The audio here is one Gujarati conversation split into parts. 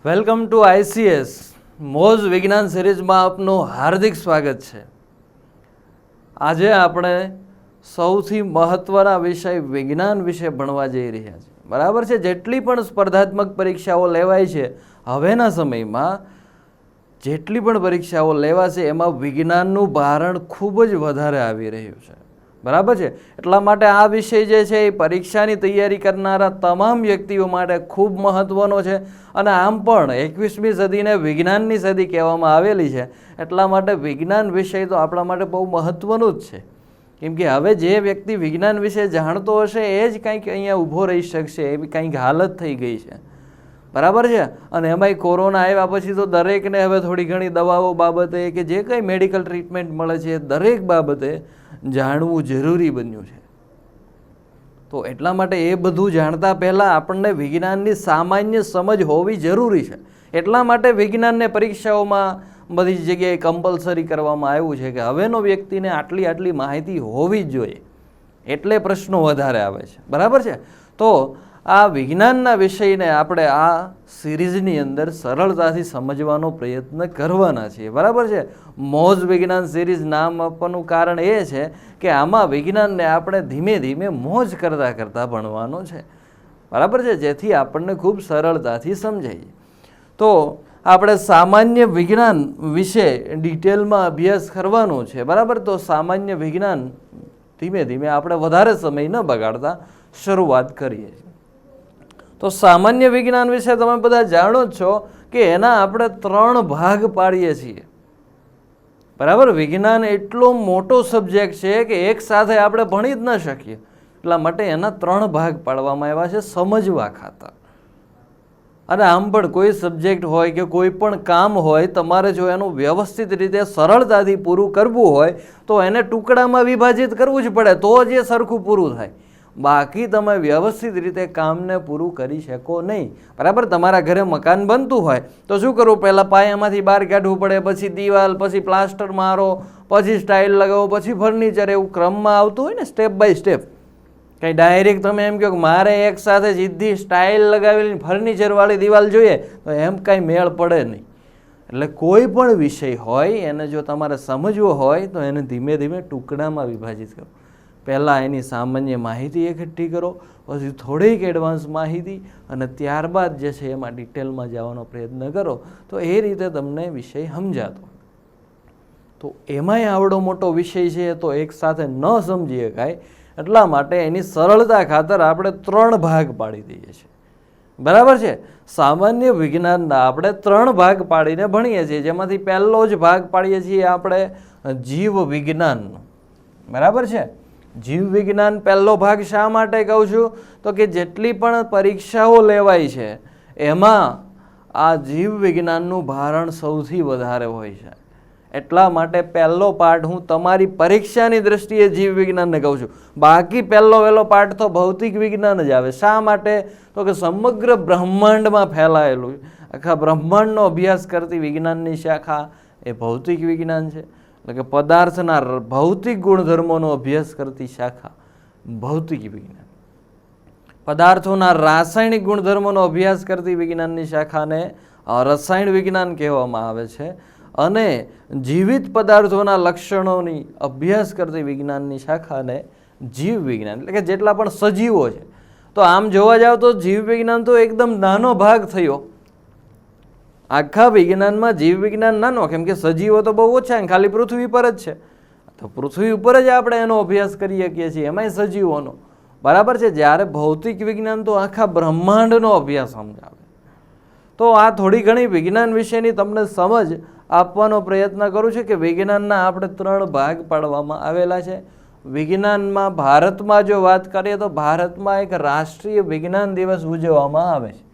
વેલકમ ટુ આઈસીએસ મોઝ વિજ્ઞાન સિરીઝમાં આપનું હાર્દિક સ્વાગત છે. આજે આપણે સૌથી મહત્ત્વના વિષય વિજ્ઞાન વિશે ભણવા જઈ રહ્યા છીએ. બરાબર છે. જેટલી પણ સ્પર્ધાત્મક પરીક્ષાઓ લેવાય છે હવેના સમયમાં, જેટલી પણ પરીક્ષાઓ લેવાશે એમાં વિજ્ઞાનનું ભારણ ખૂબ જ વધારે આવી રહ્યું છે. બરાબર છે. એટલા માટે આ વિષય જે છે એ પરીક્ષાની તૈયારી કરનારા તમામ વ્યક્તિઓ માટે ખૂબ મહત્ત્વનો છે. અને આમ પણ 21મી સદીને વિજ્ઞાનની સદી કહેવામાં આવેલી છે. એટલા માટે વિજ્ઞાન વિષય તો આપણા માટે બહુ મહત્ત્વનું જ છે. કેમ કે હવે જે વ્યક્તિ વિજ્ઞાન વિશે જાણતો હશે એ જ કંઈક અહીંયા ઊભો રહી શકશે એવી કંઈક હાલત થઈ ગઈ છે. બરાબર છે. અને એમાંય કોરોના આવ્યા પછી તો દરેકને હવે થોડી ઘણી દવાઓ બાબતે કે જે કંઈ મેડિકલ ટ્રીટમેન્ટ મળે છે દરેક બાબતે જાણવું જરૂરી બન્યું છે. તો એટલા માટે એ બધું જાણતા પહેલાં આપણને વિજ્ઞાનની સામાન્ય સમજ હોવી જરૂરી છે. એટલા માટે વિજ્ઞાનને પરીક્ષાઓમાં બધી જગ્યાએ કમ્પલસરી કરવામાં આવ્યું છે કે હવેનો વ્યક્તિને આટલી માહિતી હોવી જ જોઈએ. એટલે પ્રશ્નો વધારે આવે છે. બરાબર છે. તો આ વિજ્ઞાનના વિષયને આપણે આ સિરીઝની અંદર સરળતાથી સમજવાનો પ્રયત્ન કરવાના છીએ. બરાબર છે. મોઝ વિજ્ઞાન સિરીઝ નામ આપવાનું કારણ એ છે કે આમાં વિજ્ઞાનને આપણે ધીમે ધીમે મોજ કરતાં ભણવાનો છે. બરાબર છે. જેથી આપણને ખૂબ સરળતાથી સમજાય. તો આપણે સામાન્ય વિજ્ઞાન વિશે ડિટેલમાં અભ્યાસ કરવાનો છે. બરાબર. તો સામાન્ય વિજ્ઞાન ધીમે ધીમે આપણે વધારે સમય ન બગાડતા શરૂઆત કરીએ છીએ. તો સામાન્ય વિજ્ઞાન વિશે તમે બધા જાણો જ છો કે એના આપણે 3 ભાગ પાડીએ છીએ. બરાબર. વિજ્ઞાન એટલો મોટો સબ્જેક્ટ છે કે એક સાથે આપણે ભણી જ ન શકીએ. એટલા માટે એના 3 ભાગ પાડવામાં આવ્યા છે સમજવા ખાતર. અને આમ પણ કોઈ સબ્જેક્ટ હોય કે કોઈ પણ કામ હોય, તમારે જો એનું વ્યવસ્થિત રીતે સરળતાથી પૂરું કરવું હોય તો એને ટુકડામાં વિભાજિત કરવું જ પડે, તો જ એ સરખું પૂરું થાય. બાકી તમે વ્યવસ્થિત રીતે કામને પૂરું કરી શકો નહીં. બરાબર. તમારા ઘરે મકાન બનતું હોય તો શું કરવું? પહેલાં પાયામાંથી બહાર કાઢવું પડે, પછી દિવાલ, પછી પ્લાસ્ટર મારો, પછી સ્ટાઇલ લગાવો, પછી ફર્નિચર, એવું ક્રમમાં આવતું હોય ને, સ્ટેપ બાય સ્ટેપ. કંઈ ડાયરેક્ટ તમે એમ કહો કે મારે એક સાથે સીધી સ્ટાઇલ લગાવેલી ફર્નિચરવાળી દિવાલ જોઈએ તો એમ કાંઈ મેળ પડે નહીં. એટલે કોઈ પણ વિષય હોય એને જો તમારે સમજવો હોય તો એને ધીમે ધીમે ટુકડામાં વિભાજિત કરો. પહેલાં એની સામાન્ય માહિતી એકઠી કરો, પછી થોડીક એડવાન્સ માહિતી, અને ત્યારબાદ જે છે એમાં ડિટેલમાં જવાનો પ્રયત્ન કરો. તો એ રીતે તમને વિષય સમજાતો. તો એમાંય આવડો મોટો વિષય છે તો એકસાથે ન સમજી શકાય. એટલા માટે એની સરળતા ખાતર આપણે 3 ભાગ પાડી દઈએ છીએ. બરાબર છે. સામાન્ય વિજ્ઞાનના આપણે 3 ભાગ પાડીને ભણીએ છીએ. જેમાંથી પહેલો જ ભાગ પાડીએ છીએ આપણે જીવ વિજ્ઞાનનો. બરાબર છે. જીવ વિજ્ઞાન પહેલો ભાગ શા માટે કહું છું તો કે જેટલી પણ પરીક્ષાઓ લેવાય છે એમાં આ જીવ વિજ્ઞાનનું ભારણ સૌથી વધારે હોય છે. એટલા માટે પહેલો પાઠ હું તમારી પરીક્ષાની દ્રષ્ટિએ જીવ વિજ્ઞાનને કહું છું. બાકી પહેલો પાઠ તો ભૌતિક વિજ્ઞાન જ આવે. શા માટે તો કે સમગ્ર બ્રહ્માંડમાં ફેલાયેલું આખા બ્રહ્માંડનો અભ્યાસ કરતી વિજ્ઞાનની શાખા એ ભૌતિક વિજ્ઞાન છે. એટલે કે પદાર્થના ભૌતિક ગુણધર્મોનો અભ્યાસ કરતી શાખા ભૌતિક વિજ્ઞાન. પદાર્થોના રાસાયણિક ગુણધર્મોનો અભ્યાસ કરતી વિજ્ઞાનની શાખાને રસાયણ વિજ્ઞાન કહેવામાં આવે છે. અને જીવિત પદાર્થોના લક્ષણોની અભ્યાસ કરતી વિજ્ઞાનની શાખાને જીવ વિજ્ઞાન, એટલે કે જેટલા પણ સજીવો છે. તો આમ જોવા જાવ તો જીવ વિજ્ઞાન તો એકદમ નાનો ભાગ થયો. આખા વિજ્ઞાનમાં જીવ વિજ્ઞાન નાનો, કેમ કે સજીવો તો બહુ ઓછા, ખાલી પૃથ્વી પર જ છે. તો પૃથ્વી ઉપર જ આપણે એનો અભ્યાસ કરી શકીએ છીએ, એમાંય સજીવોનો. બરાબર છે. જ્યારે ભૌતિક વિજ્ઞાન તો આખા બ્રહ્માંડનો અભ્યાસ સમજાવે. તો આ થોડી ઘણી વિજ્ઞાન વિશેની તમને સમજ આપવાનો પ્રયત્ન કરું છું કે વિજ્ઞાનના આપણે 3 ભાગ પાડવામાં આવેલા છે. વિજ્ઞાનમાં ભારતમાં જો વાત કરીએ તો ભારતમાં એક રાષ્ટ્રીય વિજ્ઞાન દિવસ ઉજવવામાં આવે છે.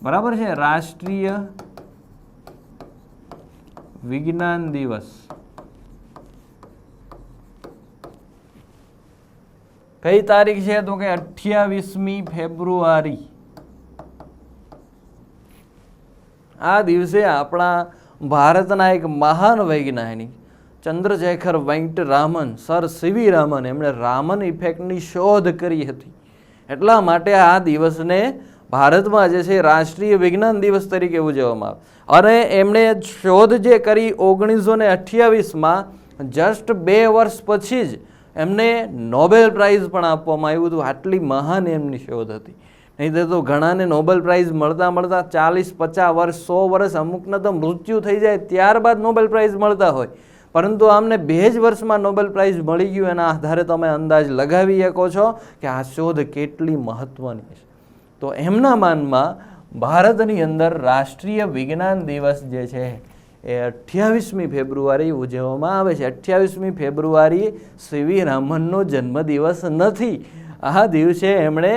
બરાબર છે. રાષ્ટ્રીય વિજ્ઞાન દિવસ કઈ તારીખ છે તો કે 28મી ફેબ્રુઆરી. આ દિવસે આપણા ભારતના એક મહાન વૈજ્ઞાનિક ચંદ્રશેખર વેંકટરામન, સર સીવી રામન, એમણે રામન ઇફેક્ટની શોધ કરી હતી. એટલા માટે આ દિવસને ભારતમાં જે છે રાષ્ટ્રીય વિજ્ઞાન દિવસ તરીકે ઉજવવામાં આવે. અને એમણે શોધ જે કરી 1928માં, જસ્ટ 2 વર્ષ પછી જ એમને નોબેલ પ્રાઇઝ પણ આપવામાં આવ્યું હતું. આટલી મહાન એમની શોધ હતી. નહીં તો ઘણાને નોબેલ પ્રાઇઝ મળતા 40, 50 વર્ષ, 100 વર્ષ, અમુકને તો મૃત્યુ થઈ જાય ત્યારબાદ નોબેલ પ્રાઇઝ મળતા હોય. પરંતુ આમને 2 જ વર્ષમાં નોબેલ પ્રાઇઝ મળી ગયું. એના આધારે તમે અંદાજ લગાવી શકો છો કે આ શોધ કેટલી મહત્વની છે. તો એમના માનમાં ભારતની અંદર રાષ્ટ્રીય વિજ્ઞાન દિવસ જે છે એ 28મી ફેબ્રુઆરી ઉજવવામાં આવે છે. 28મી ફેબ્રુઆરી સીવી રામનનો જન્મદિવસ નથી. આ દિવસે એમણે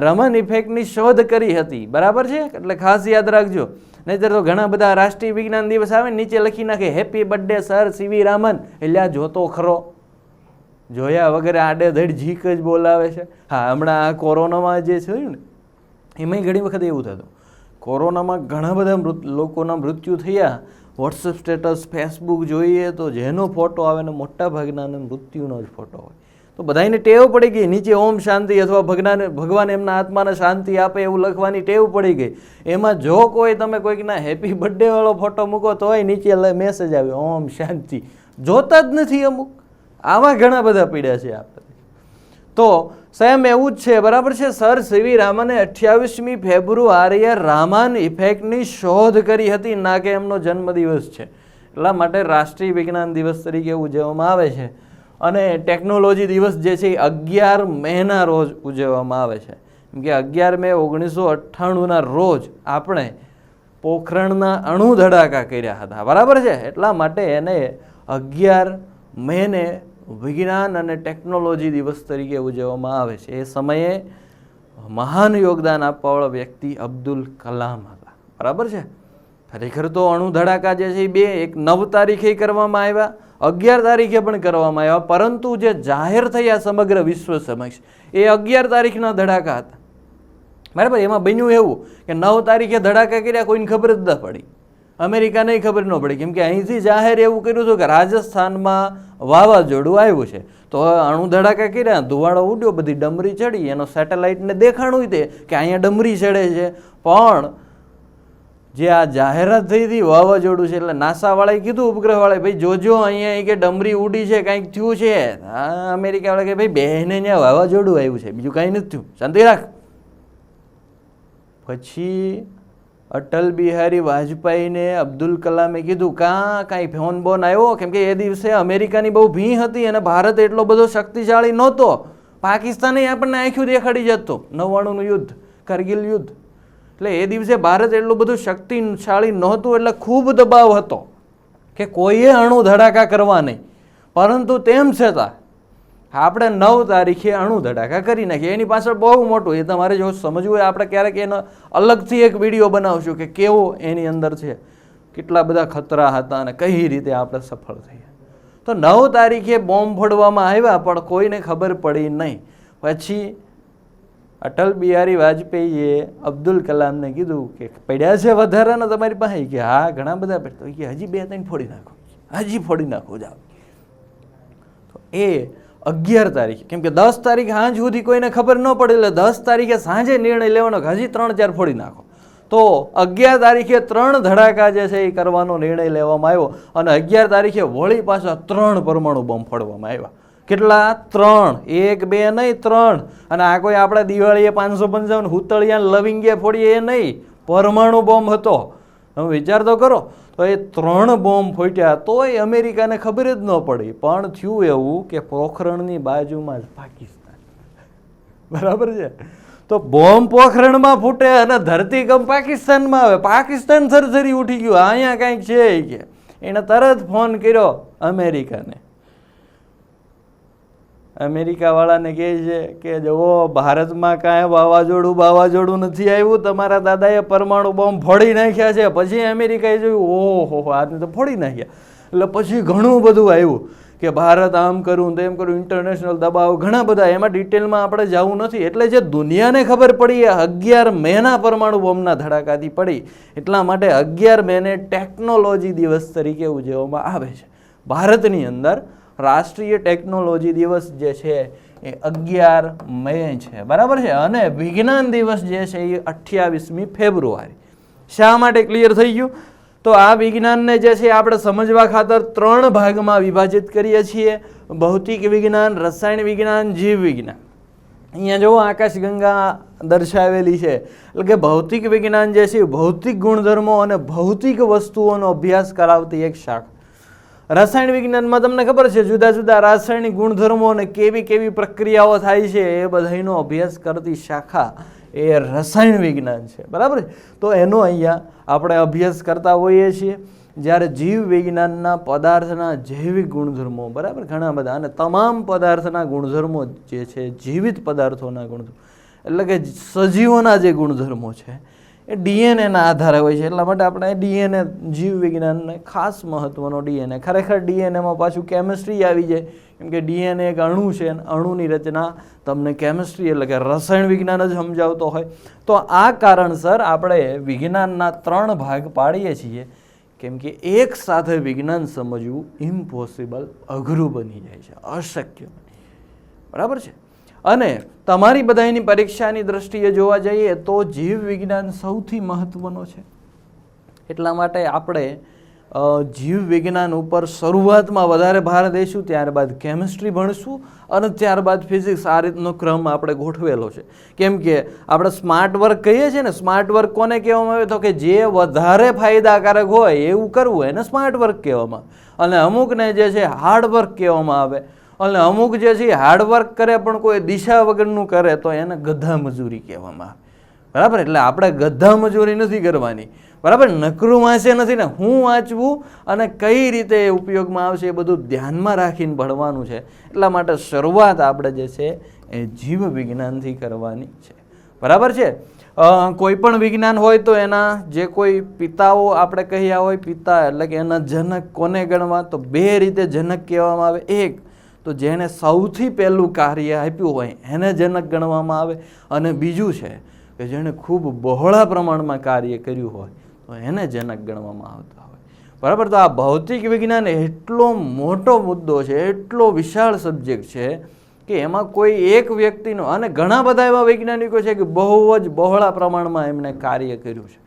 રમન ઇફેક્ટની શોધ કરી હતી. બરાબર છે, એટલે ખાસ યાદ રાખજો. નહીંતર તો ઘણા બધા રાષ્ટ્રીય વિજ્ઞાન દિવસ આવે નીચે લખી નાખે હેપી બર્થડે સર સીવી રામન. એટલે આ જોતો ખરો, જોયા વગર આડેધડ ઝીક જ બોલાવે છે. હા, હમણાં આ કોરોનામાં જે થયું ને એમાંય ઘણી વખત એવું થતું. કોરોનામાં ઘણા બધા લોકોના મૃત્યુ થયા. વોટ્સએપ સ્ટેટસ, ફેસબુક જોઈએ તો જેનો ફોટો આવે ને મોટા ભાગના મૃત્યુનો જ ફોટો હોય. તો બધાને ટેવ પડી ગઈ નીચે ઓમ શાંતિ અથવા ભગવાન એમના આત્માને શાંતિ આપે એવું લખવાની ટેવ પડી ગઈ. એમાં જો કોઈ તમે કોઈકના હેપી બર્થડે વાળો ફોટો મૂકો તોય નીચે મેસેજ આવે ઓમ શાંતિ. જોતા જ નથી અમુક. આવા ઘણા બધા પીડ્યા છે આપણે. તો સેમ એવું જ છે. બરાબર છે. સર સીવી રામને 28મી ફેબ્રુઆરીએ રામન ઇફેક્ટની શોધ કરી હતી, ના કે એમનો જન્મદિવસ છે. એટલા માટે રાષ્ટ્રીય વિજ્ઞાન દિવસ તરીકે ઉજવવામાં આવે છે. અને ટેકનોલોજી દિવસ જે છે એ 11 મેના રોજ ઉજવવામાં આવે છે. કેમ કે 11 મે 1998ના રોજ આપણે પોખરણના અણુ ધડાકા કર્યા હતા. બરાબર છે. એટલા માટે એને 11 મેને વિજ્ઞાન અને ટેકનોલોજી દિવસ તરીકે ઉજવવામાં આવે છે. એ સમયે મહાન યોગદાન આપવાવાળા વ્યક્તિ અબ્દુલ કલામ હતા. બરાબર છે. ખરેખર તો અણુ ધડાકા જે છે એ 9 તારીખે કરવામાં આવ્યા, 11 તારીખે પણ કરવામાં આવ્યા, પરંતુ જે જાહેર થયા સમગ્ર વિશ્વ સમક્ષ એ 11 તારીખના ધડાકા હતા. બરાબર. એમાં બન્યું એવું કે 9 તારીખે ધડાકા કર્યા, કોઈને ખબર જ ન પડી. અમેરિકાને ખબર ન પડી. કેમ કે અહીંથી જાહેર એવું કર્યું હતું કે રાજસ્થાનમાં વાવાઝોડું આવ્યું છે. તો અણુ ધડાકા કર્યા, ધુવાડો ઉડ્યો, બધી ડમરી ચડી. એનો સેટેલાઇટને દેખાણું તે કે અહીંયા ડમરી ચડે છે. પણ જે આ જાહેરાત થઈ હતી વાવાઝોડું છે એટલે નાસાવાળાએ કીધું, ઉપગ્રહવાળાએ, ભાઈ જોજો અહીંયા કે ડમરી ઉડી છે, કાંઈક થયું છે. અમેરિકાવાળા કે ભાઈ બહેને ત્યાં વાવાઝોડું આવ્યું છે, બીજું કાંઈ નથી થયું, શાંતિ રાખ. પછી અટલ બિહારી વાજપેયીને અબ્દુલ કલામે કીધું કાંઈ ફોન બોન આવ્યો? કેમ કે એ દિવસે અમેરિકાની બહુ ભી હતી અને ભારત એટલો બધો શક્તિશાળી નહોતો. પાકિસ્તાને આપણને આંખ્યું દેખાડી જતું. 99નું યુદ્ધ, કારગિલ યુદ્ધ. એટલે એ દિવસે ભારત એટલું બધું શક્તિશાળી નહોતું, એટલે ખૂબ દબાવ હતો કે કોઈએ અણુ ધડાકા કરવા નહીં. પરંતુ તેમ છતાં આપણે 9 તારીખે અણુ ધડાકા કરી નાખીએ. એની પાછળ બહુ મોટું, એ તમારે જો સમજવું હોય આપણે ક્યારેક એનો અલગથી એક વિડીયો બનાવશું કે કેવો એની અંદર છે, કેટલા બધા ખતરા હતા અને કઈ રીતે આપણે સફળ થયા. તો 9 તારીખે બોમ્બ ફોડવામાં આવ્યા પણ કોઈને ખબર પડી નહીં. પછી અટલ બિહારી વાજપેયીએ અબ્દુલ કલામને કીધું કે પડ્યા છે વધારાના તમારી પાસે? કે હા ઘણા બધા પડ્યા. કે હજી 2-3 ફોડી નાખો, હજી ફોડી નાખો જાઓ. તો એ 11 તારીખે, કેમ કે 10 તારીખે સાંજ સુધી કોઈને ખબર ન પડે એટલે 10 તારીખે સાંજે નિર્ણય લેવાનો કે હજી 3-4 ફોડી નાખો. તો 11 તારીખે 3 ધડાકા જે છે એ કરવાનો નિર્ણય લેવામાં આવ્યો. અને 11 તારીખે વળી પાછા 3 પરમાણુ બોમ્બ ફોડવામાં આવ્યા. કેટલા? 3. 1, 2 નહીં, 3. અને આ કોઈ આપણે દિવાળીએ 555 હુતળિયા લવિંગે ફોડીએ એ નહીં, પરમાણુ બોમ્બ હતો. તમે વિચાર તો કરો. તો એ 3 બોમ્બ ફૂટ્યા તોય અમેરિકાને ખબર જ ન પડી. પણ થયું એવું કે પોખરણની બાજુમાં જ પાકિસ્તાન. બરાબર છે. તો બોમ્બ પોખરણમાં ફૂટે અને ધરતીકંપ પાકિસ્તાનમાં આવે. પાકિસ્તાન થરથરી ઉઠી ગયું, અહીંયા કાંઈક છે કે. એને તરત ફોન કર્યો અમેરિકાને. અમેરિકાવાળાને કહે છે કે જુઓ ભારતમાં કાંઈ વાવાઝોડું નથી આવ્યું, તમારા દાદાએ પરમાણુ બોમ્બ ફોડી નાખ્યા છે. પછી અમેરિકાએ જોયું, ઓહો આને તો ફોડી નાખ્યા. એટલે પછી ઘણું બધું આવ્યું કે ભારત આમ કરું તેમ કરું, ઇન્ટરનેશનલ દબાવ ઘણા બધા. એમાં ડિટેલમાં આપણે જવું નથી. એટલે જે દુનિયાને ખબર પડી એ 11 મેના પરમાણુ બોમ્બના ધડાકાથી પડી. એટલા માટે 11 મેને ટેકનોલોજી દિવસ તરીકે ઉજવવામાં આવે છે ભારતની અંદર. રાષ્ટ્રીય ટેકનોલોજી દિવસ જે છે એ 11 મે છે, બરાબર છે. અને વિજ્ઞાન દિવસ જે છે એ 28મી ફેબ્રુઆરી. શા માટે? ક્લિયર થઈ ગયું? તો આ વિજ્ઞાનને જે છે આપણે સમજવા ખાતર 3 ભાગમાં વિભાજિત કરીએ છીએ: ભૌતિક વિજ્ઞાન, રસાયણ વિજ્ઞાન, જીવ વિજ્ઞાન. અહીંયા જો આકાશગંગા દર્શાવેલી છે, એટલે કે ભૌતિક વિજ્ઞાન જે છે ભૌતિક ગુણધર્મો અને ભૌતિક વસ્તુઓનો અભ્યાસ કરાવતી એક શાખા. રસાયણ વિજ્ઞાનમાં તમને ખબર છે જુદા જુદા રાસાયણિક ગુણધર્મો અને કેવી કેવી પ્રક્રિયાઓ થાય છે એ બધાનો અભ્યાસ કરતી શાખા એ રસાયણ વિજ્ઞાન છે, બરાબર છે. તો એનો અહીંયા આપણે અભ્યાસ કરતા હોઈએ છીએ. જ્યારે જીવ વિજ્ઞાનના પદાર્થના જૈવિક ગુણધર્મો, બરાબર, ઘણા બધા, અને તમામ પદાર્થના ગુણધર્મો જે છે જીવિત પદાર્થોના ગુણધર્મો એટલે કે સજીવોના જે ગુણધર્મો છે એ ડીએનએના આધારે હોય છે. એટલા માટે આપણે ડીએનએ જીવ વિજ્ઞાનને ખાસ મહત્વનો ડીએનએ. ખરેખર ડીએનએમાં પાછું કેમિસ્ટ્રી આવી જાય, કેમ કે ડીએનએ એક અણુ છે અને અણુની રચના તમને કેમિસ્ટ્રી એટલે કે રસાયણ વિજ્ઞાન જ સમજાવતો હોય. તો આ કારણસર આપણે વિજ્ઞાનના 3 ભાગ પાડીએ છીએ, કેમ કે એક સાથે વિજ્ઞાન સમજવું ઇમ્પોસિબલ, અઘરું બની જાય છે, અશક્ય, બરાબર છે. અને તમારી બધાની પરીક્ષાની દ્રષ્ટિએ જોવા જઈએ તો જીવ વિજ્ઞાન સૌથી મહત્વનો છે. એટલા માટે આપણે જીવ વિજ્ઞાન ઉપર શરૂઆતમાં વધારે ભાર દઈશું, ત્યારબાદ કેમિસ્ટ્રી ભણશું અને ત્યારબાદ ફિઝિક્સ. આ રીતનો ક્રમ આપણે ગોઠવેલો છે. કેમ કે આપણે સ્માર્ટ વર્ક કહીએ છીએ ને, સ્માર્ટ વર્ક કોને કહેવામાં આવે? તો કે જે વધારે ફાયદાકારક હોય એવું કરવું એને સ્માર્ટ વર્ક કહેવામાં આવે. અને અમુકને જે છે હાર્ડ વર્ક કહેવામાં આવે. અને અમુક જે છે હાર્ડવર્ક કરે પણ કોઈ દિશા વગરનું કરે તો એને ગધા મજૂરી કહેવામાં આવે, બરાબર. એટલે આપણે ગધા મજૂરી નથી કરવાની, બરાબર. નકરું વાંચે નથી ને, હું વાંચવું અને કઈ રીતે એ ઉપયોગમાં આવશે એ બધું ધ્યાનમાં રાખીને ભણવાનું છે. એટલા માટે શરૂઆત આપણે જે છે એ જીવ વિજ્ઞાનથી કરવાની છે, બરાબર છે. કોઈ પણ વિજ્ઞાન હોય તો એના જે કોઈ પિતાઓ આપણે કહ્યા હોય, પિતા એટલે કે એના જનક કોને ગણવા? તો 2 રીતે જનક કહેવામાં આવે. એક તો જેણે સૌથી પહેલું કાર્ય આપ્યું હોય એને જનક ગણવામાં આવે, અને બીજું છે કે જેણે ખૂબ બહોળા પ્રમાણમાં કાર્ય કર્યું હોય તો એને જનક ગણવામાં આવતા હોય, બરાબર. તો આ ભૌતિક વિજ્ઞાન એટલો મોટો મુદ્દો છે, એટલો વિશાળ સબ્જેક્ટ છે કે એમાં કોઈ એક વ્યક્તિનો, અને ઘણા બધા એવા વૈજ્ઞાનિકો છે કે બહુ જ બહોળા પ્રમાણમાં એમણે કાર્ય કર્યું છે.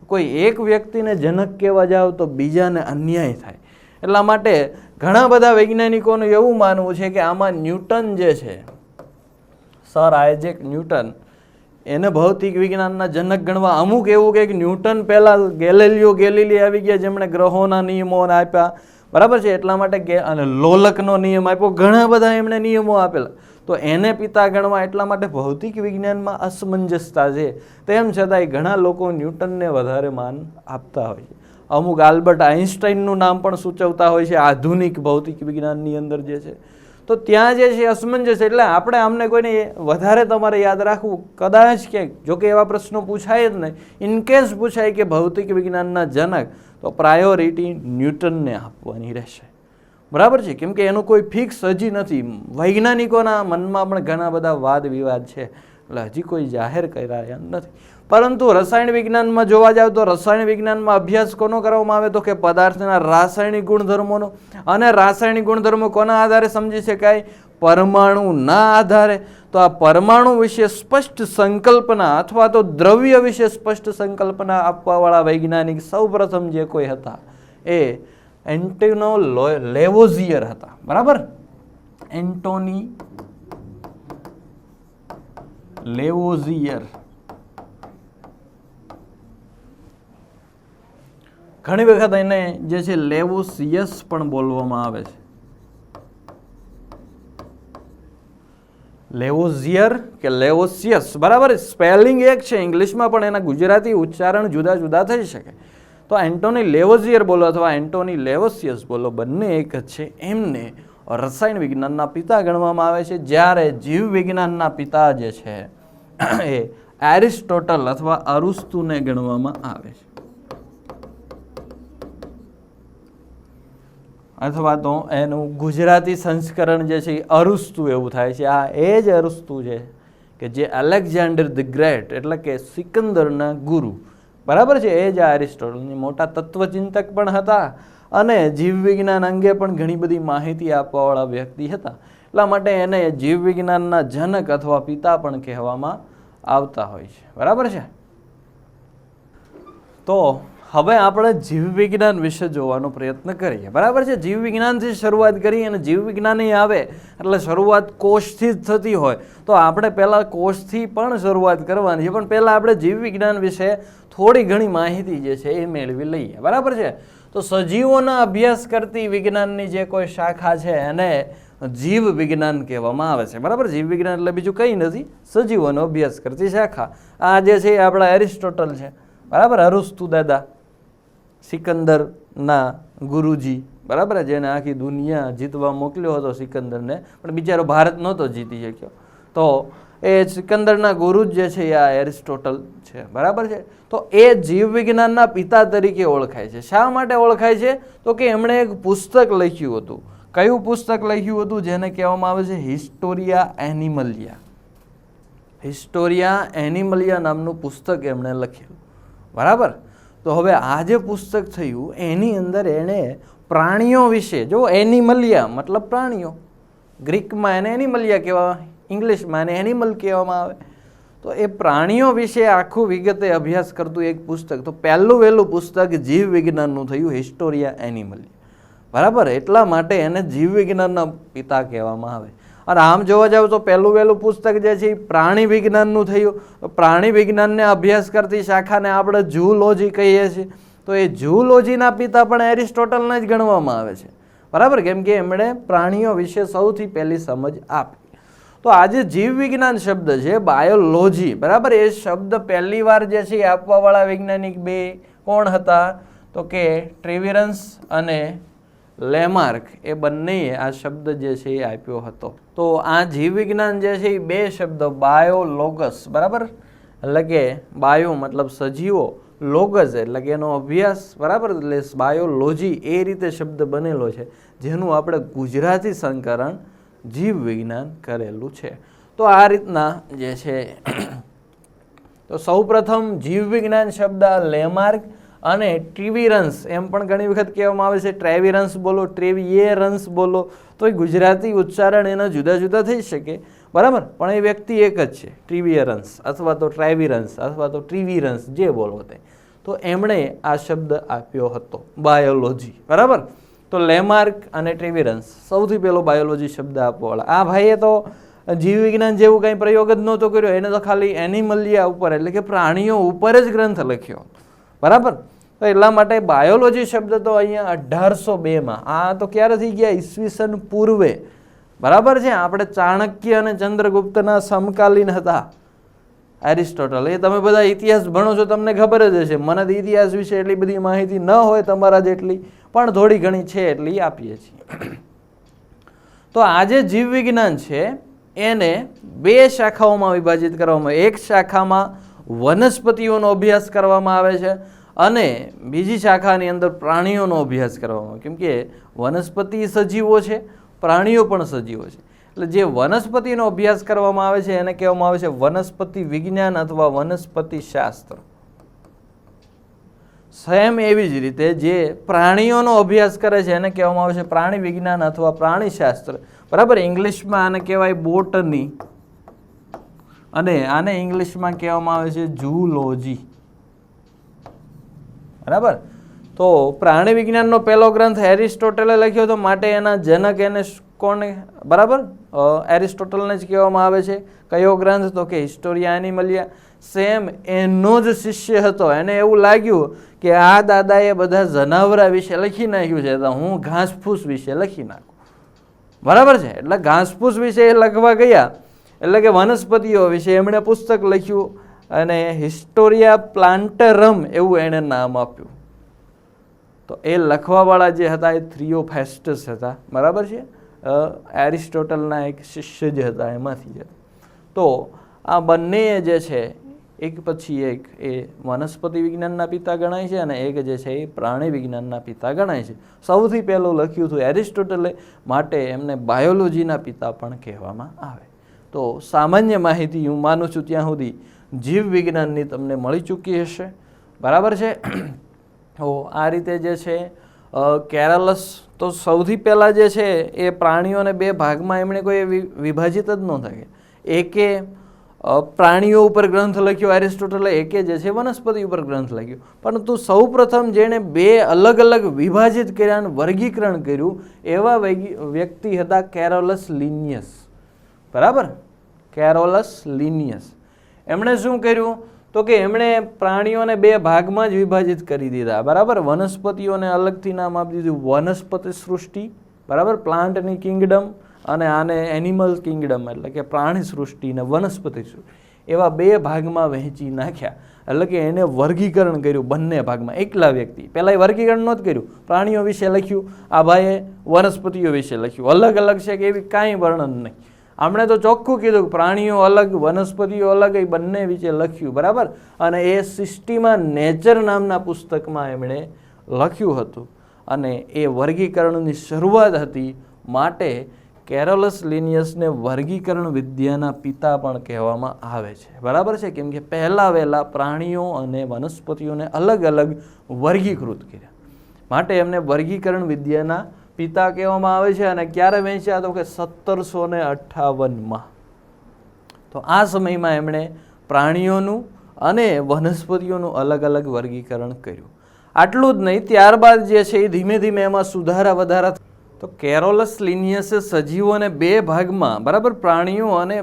કોઈ એક વ્યક્તિને જનક કહેવા જાવ તો બીજાને અન્યાય થાય. એટલા માટે ઘણા બધા વૈજ્ઞાનિકોનું એવું માનવું છે કે આમાં ન્યૂટન જે છે, સર આઇઝેક ન્યૂટન, એને ભૌતિક વિજ્ઞાનના જનક ગણવા. અમુક એવું કે ન્યૂટન પહેલાં ગેલીલી આવી ગયા જેમણે ગ્રહોના નિયમો આપ્યા, બરાબર છે. એટલા માટે અને લોલકનો નિયમ આપ્યો, ઘણા બધા એમણે નિયમો આપેલા, તો એને પિતા ગણવા. એટલા માટે ભૌતિક વિજ્ઞાનમાં અસમંજસતા છે. તેમ છતાંય ઘણા લોકો ન્યૂટનને વધારે માન આપતા હોય છે. અમુક આલ્બર્ટ આઇન્સ્ટાઈનનું નામ પણ સૂચવતા હોય છે આધુનિક ભૌતિક વિજ્ઞાનની અંદર જે છે. તો ત્યાં જે છે અસમંજસ. એટલે આપણે આમને કોઈને વધારે તમારે યાદ રાખવું કદાચ ક્યાંક, જોકે એવા પ્રશ્નો પૂછાય જ નહીં, ઇનકેસ પૂછાય કે ભૌતિક વિજ્ઞાનના જનક, તો પ્રાયોરિટી ન્યૂટનને આપવાની રહેશે, બરાબર છે. કેમ કે એનું કોઈ ફિક્સ હજી નથી. વૈજ્ઞાનિકોના મનમાં પણ ઘણા બધા વાદ વિવાદ છે, એટલે હજી કોઈ જાહેર કર્યા નથી. પરંતુ રસાયણ વિજ્ઞાનમાં જોવા જાવ તો રસાયણ વિજ્ઞાનમાં અભ્યાસ કોનો કરવામાં આવે? તો કે પદાર્થના રાસાયણિક ગુણધર્મોનો. અને રાસાયણિક ગુણધર્મો કોના આધારે સમજી શકાય? પરમાણુના આધારે. તો આ પરમાણુ વિશે સ્પષ્ટ સંકલ્પના અથવા તો દ્રવ્ય વિશે સ્પષ્ટ સંકલ્પના આપવાવાળા વૈજ્ઞાનિક સૌપ્રથમ જે કોઈ હતા એ એન્ટોની લેવોઝિયર હતા, બરાબર. એન્ટોની લેવોઝિયર. ઘણી વખત એને જે છે લેવોસિયસ પણ બોલવામાં આવે છે. લેવોઝિયર કે લેવોસિયસ, બરાબર. સ્પેલિંગ એક છે, ઇંગ્લિશમાં પણ એના ગુજરાતી ઉચ્ચારણ જુદા જુદા થઈ શકે. તો એન્ટોની લેવોઝિયર બોલો અથવા એન્ટોની લેવોસિયસ બોલો, બંને એક જ છે. એમને રસાયણ વિજ્ઞાનના પિતા ગણવામાં આવે છે. જ્યારે જીવ વિજ્ઞાનના પિતા જે છે એ એરિસ્ટોટલ અથવા અરુસ્તુને ગણવામાં આવે છે, અથવા તો એનું ગુજરાતી સંસ્કરણ જે છે એ અરુસ્તુ એવું થાય છે. આ એ જ અરુસ્તુ છે કે જે અલેક્ઝાન્ડર ધ ગ્રેટ એટલે કે સિકંદરના ગુરુ, બરાબર છે. એ જ એરિસ્ટોટલની મોટા તત્વચિંતક પણ હતા અને જીવવિજ્ઞાન અંગે પણ ઘણી બધી માહિતી આપવાવાળા વ્યક્તિ હતા. એટલા માટે એને જીવવિજ્ઞાનના જનક અથવા પિતા પણ કહેવામાં આવતા હોય છે. બરાબર છે. તો હવે આપણે જીવવિજ્ઞાન વિશે જોવાનો પ્રયત્ન કરીએ. બરાબર છે. જીવવિજ્ઞાનથી શરૂઆત કરી અને જીવવિજ્ઞાન આવે એટલે શરૂઆત કોષથી જ થતી હોય તો આપણે પહેલાં કોષથી પણ શરૂઆત કરવાની છે, પણ પહેલાં આપણે જીવવિજ્ઞાન વિશે થોડી ઘણી માહિતી જે છે એ મેળવી લઈએ. બરાબર છે. તો સજીવોના અભ્યાસ કરતી વિજ્ઞાનની જે કોઈ શાખા છે એને જીવ વિજ્ઞાન કહેવામાં આવે છે. બરાબર. જીવ વિજ્ઞાન એટલે બીજું કંઈ નથી, સજીવોનો અભ્યાસ કરતી શાખા. આ જે છે એ આપણા એરિસ્ટોટલ છે. બરાબર. અરુસ્તુ દાદા, સિકંદરના ગુરુજી, બરાબર, જેને આખી દુનિયા જીતવા મોકલ્યો હતો સિકંદરને, પણ બિચારો ભારત નહોતો જીતી શક્યો. તો એ સિકંદરના ગુરુ જે છે એ આ એરિસ્ટોટલ છે. બરાબર છે. તો એ જીવ વિજ્ઞાનના પિતા તરીકે ઓળખાય છે. શા માટે ઓળખાય છે? તો કે એમણે એક પુસ્તક લખ્યું હતું. કયું પુસ્તક લખ્યું હતું? જેને કહેવામાં આવે છે હિસ્ટોરિયા એનિમલિયા. હિસ્ટોરિયા એનિમલિયા નામનું પુસ્તક એમણે લખ્યું. બરાબર. તો હવે આ જે પુસ્તક થયું એની અંદર એણે પ્રાણીઓ વિશે, જો એનિમલિયા મતલબ પ્રાણીઓ, ગ્રીકમાં એને એનિમલિયા કહેવાય, ઇંગ્લિશમાં એને એનિમલ કહેવામાં આવે. તો એ પ્રાણીઓ વિશે આખું વિગતે અભ્યાસ કરતું એક પુસ્તક. તો પહેલું વહેલું પુસ્તક જીવ વિજ્ઞાનનું થયું હિસ્ટોરિયા એનિમલિયા. બરાબર. એટલા માટે એને જીવ વિજ્ઞાનના પિતા કહેવામાં આવે. અને આમ જોવા જાવ તો પહેલું વહેલું પુસ્તક જે છે એ પ્રાણી વિજ્ઞાનનું થયું. તો પ્રાણી વિજ્ઞાનને અભ્યાસ કરતી શાખાને આપણે ઝૂલોજી કહીએ છીએ. તો એ ઝૂલોજીના પિતા પણ એરિસ્ટોટલને જ ગણવામાં આવે છે. બરાબર. કેમ કે એમણે પ્રાણીઓ વિશે સૌથી પહેલી સમજ આપી. તો આજે જીવ વિજ્ઞાન શબ્દ છે, બાયોલોજી, બરાબર, એ શબ્દ પહેલી વાર જે છે એ આપવાવાળા વૈજ્ઞાનિક બે કોણ હતા? તો કે ટ્રેવિરન્સ અને લેમાર્ક, એ બંનેએ આ શબ્દ જે છે એ આપ્યો હતો. તો આ જીવ વિજ્ઞાન જે છે એ બે શબ્દ બાયોલોગસ, બરાબર, એટલે કે બાયો મતલબ સજીવો, લોગસ એટલે કે એનો અભ્યાસ, બરાબર, એટલે બાયોલોજી એ રીતે શબ્દ બનેલો છે જેનું આપણે ગુજરાતી સંકરણ જીવ વિજ્ઞાન કરેલું છે. તો આ રીતના જે છે તો સૌ પ્રથમ જીવ વિજ્ઞાન શબ્દ લેમાર્ક અને ટ્રેવિરન્સ એમ પણ ઘણી વખત કહેવામાં આવે છે. ટ્રેવિરન્સ બોલો, ટ્રેવિયરન્સ બોલો, તો એ ગુજરાતી ઉચ્ચારણ એના જુદા જુદા થઈ શકે. બરાબર. પણ એ વ્યક્તિ એક જ છે, ટ્રેવિયરન્સ અથવા તો ટ્રેવિરન્સ અથવા તો ટ્રેવિરન્સ, જે બોલો તે. તો એમણે આ શબ્દ આપ્યો હતો બાયોલોજી. બરાબર. તો લેમાર્ક અને ટ્રેવિરન્સ સૌથી પહેલો બાયોલોજી શબ્દ આપવાવાળા. આ ભાઈએ તો જીવ વિજ્ઞાન જેવું કંઈ પ્રયોગ જ નહોતો કર્યો. એને તો ખાલી એનિમલિયા ઉપર એટલે કે પ્રાણીઓ ઉપર જ ગ્રંથ લખ્યો. બરાબર. તો એટલા માટે બાયોલોજી શબ્દ તો અહીંયા 1802માં, આ તો ક્યારે થઈ ગયા? ઈસવીસન પૂર્વે. બરાબર છે. આપણે ચાણક્ય અને ચંદ્રગુપ્તના સમકાલીન હતા એરિસ્ટોટલ. એ તમે બધા ઇતિહાસ ભણો છો, તમને ખબર જ હશે. મને તો ઇતિહાસ વિશે એટલી બધી માહિતી ન હોય તમારા જેટલી, પણ થોડી ઘણી છે એટલી આપીએ છીએ. તો આ જે જીવ વિજ્ઞાન છે એને બે શાખાઓમાં વિભાજિત કરવામાં આવે. એક શાખામાં વનસ્પતિઓનો અભ્યાસ કરવામાં આવે છે અને બીજી શાખાની અંદર પ્રાણીઓનો અભ્યાસ કરવામાં આવે. કેમ કે વનસ્પતિ સજીવો છે, પ્રાણીઓ પણ સજીવો છે. એટલે જે વનસ્પતિનો અભ્યાસ કરવામાં આવે છે એને કહેવામાં આવે છે વનસ્પતિ વિજ્ઞાન અથવા વનસ્પતિ શાસ્ત્ર. સેમ એવી જ રીતે જે પ્રાણીઓનો અભ્યાસ કરે છે એને કહેવામાં આવે છે પ્રાણી વિજ્ઞાન અથવા પ્રાણી શાસ્ત્ર. બરાબર. ઇંગ્લિશમાં આને કહેવાય બોટની અને આને ઇંગ્લિશમાં કહેવામાં આવે છે ઝૂલોજી. બરાબર. તો પ્રાણી વિજ્ઞાનનો પહેલો ગ્રંથ એરિસ્ટોટલે લખ્યો હતો, માટે એના જનક એને કોને? બરાબર, એરિસ્ટોટલને જ કહેવામાં આવે છે. કયો ગ્રંથ? તો કે હિસ્ટોરિયા એનિમલિયા. સેમ એનો જ શિષ્ય હતો. એને એવું લાગ્યું કે આ દાદાએ બધા જનાવરા વિશે લખી નાખ્યું છે, તો હું ઘાસફૂસ વિશે લખી નાખું. બરાબર છે. એટલે ઘાસફૂસ વિશે લખવા ગયા એટલે કે વનસ્પતિઓ વિશે એમણે પુસ્તક લખ્યું અને હિસ્ટોરિયા પ્લાન્ટરમ એવું એણે નામ આપ્યું. તો એ લખવાવાળા જે હતા એ થિયોફેસ્ટસ હતા. બરાબર છે. એરિસ્ટોટલના એક શિષ્ય જે હતા એમાંથી જ. તો આ બંને જે છે એક પછી એક એ વનસ્પતિ વિજ્ઞાનના પિતા ગણાય છે અને એક જે છે એ પ્રાણી વિજ્ઞાનના પિતા ગણાય છે. સૌથી પહેલું લખ્યું હતું એરિસ્ટોટલે, માટે એમને બાયોલોજીના પિતા પણ કહેવામાં આવે. તો સામાન્ય માહિતી હું માનું છું ત્યાં સુધી જીવ વિજ્ઞાનની તમને મળી ચૂકી હશે. બરાબર છે. તો આ રીતે જે છે કેરોલસ તો સૌથી પહેલાં જે છે એ પ્રાણીઓને બે ભાગમાં એમણે કોઈ વિભાજિત જ ન થાય. એકે પ્રાણીઓ ઉપર ગ્રંથ લખ્યો એરિસ્ટોટલે, એકે જે છે વનસ્પતિ ઉપર ગ્રંથ લખ્યો. પરંતુ સૌ પ્રથમ જેણે બે અલગ અલગ વિભાજિત કર્યા અને વર્ગીકરણ કર્યું એવા વ્યક્તિ હતા કેરોલસ લિનિયસ. બરાબર, કેરોલસ લિનિયસ. એમણે શું કર્યું તો કે એમણે પ્રાણીઓને બે ભાગમાં જ વિભાજિત કરી દીધા. બરાબર, વનસ્પતિઓને અલગથી નામ આપી દીધું વનસ્પતિ સૃષ્ટિ, બરાબર, પ્લાન્ટની કિંગડમ, અને આને એનિમલ કિંગડમ એટલે કે પ્રાણી સૃષ્ટિ ને વનસ્પતિ સૃષ્ટિ, એવા બે ભાગમાં વહેંચી નાખ્યા. એટલે કે એને વર્ગીકરણ કર્યું બંને ભાગમાં. એકલા વ્યક્તિ પહેલાં એ વર્ગીકરણ નહોતું કર્યું, પ્રાણીઓ વિશે લખ્યું, આ ભાઈએ વનસ્પતિઓ વિશે લખ્યું. અલગ અલગ છે કે એવી કાંઈ વર્ણન નહીં. આપણે તો ચોખ્ખું કીધું કે પ્રાણીઓ અલગ, વનસ્પતિઓ અલગ, એ બંને વિશે લખ્યું. બરાબર, અને એ સિસ્ટીમાં નેચર નામના પુસ્તકમાં એમણે લખ્યું હતું. અને એ વર્ગીકરણની શરૂઆત હતી. માટે કેરોલસ લિનિયસને વર્ગીકરણ વિદ્યાના પિતા પણ કહેવામાં આવે છે. બરાબર છે, કેમ કે પહેલાં વહેલા પ્રાણીઓ અને વનસ્પતિઓને અલગ અલગ વર્ગીકૃત કર્યા. માટે એમને વર્ગીકરણ વિદ્યાના પિતા કહેવામાં આવે છે. અને ક્યારે વહેંચ્યા તો કે 1758માં. તો આ સમયમાં એમણે પ્રાણીઓનું અને વનસ્પતિઓનું અલગ અલગ વર્ગીકરણ કર્યું. આટલું જ નહીં, ત્યારબાદ જે છે એ ધીમે ધીમે એમાં સુધારા વધારા. તો કેરોલસ લિનિયસે સજીવોને બે ભાગમાં, બરાબર, પ્રાણીઓ અને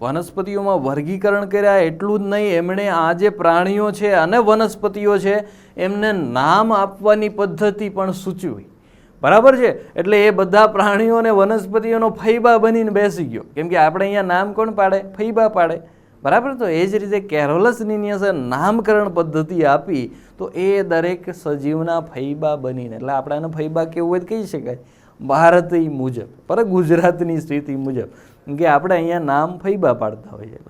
વનસ્પતિઓમાં વર્ગીકરણ કર્યા. એટલું જ નહીં, એમણે આ જે પ્રાણીઓ છે અને વનસ્પતિઓ છે એમને નામ આપવાની પદ્ધતિ પણ સૂચવી. બરાબર છે, એટલે એ બધા પ્રાણીઓ અને વનસ્પતિઓનો ફૈબા બનીને બેસી ગયો. કેમ કે આપણે અહીંયા નામ કોણ પાડે? ફૈબા પાડે. બરાબર, તો એ જ રીતે કેરોલસ લિનિયસે નામકરણ પદ્ધતિ આપી. તો એ દરેક સજીવના ફૈબા બનીને, એટલે આપણે આને ફૈબા કેવું હોય કહી શકાય ભારતીય મુજબ, પર ગુજરાતની સ્થિતિ મુજબ, કે આપણે અહીંયા નામ ફૈબા પાડતા હોઈએ.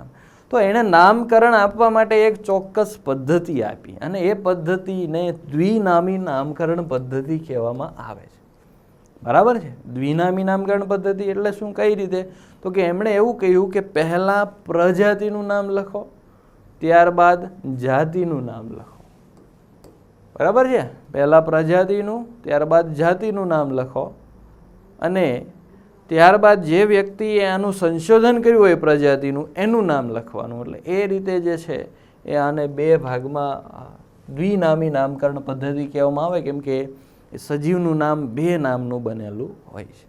તો એણે નામકરણ આપવા માટે એક ચોક્કસ પદ્ધતિ આપી, અને એ પદ્ધતિને દ્વિનામી નામકરણ પદ્ધતિ કહેવામાં આવે છે. બરાબર છે, દ્વિનામી નામકરણ પદ્ધતિ એટલે શું, કઈ રીતે? તો કે એમણે એવું કહ્યું કે પહેલાં પ્રજાતિનું નામ લખો, ત્યારબાદ જાતિનું નામ લખો. બરાબર છે, પહેલાં પ્રજાતિનું, ત્યારબાદ જાતિનું નામ લખો, અને ત્યારબાદ જે વ્યક્તિએ આનું સંશોધન કર્યું હોય પ્રજાતિનું એનું નામ લખવાનું. એટલે એ રીતે જે છે એ આને બે ભાગમાં દ્વિનામી નામકરણ પદ્ધતિ કહેવામાં આવે, કેમ કે સજીવનું નામ બે નામનું બનેલું હોય છે.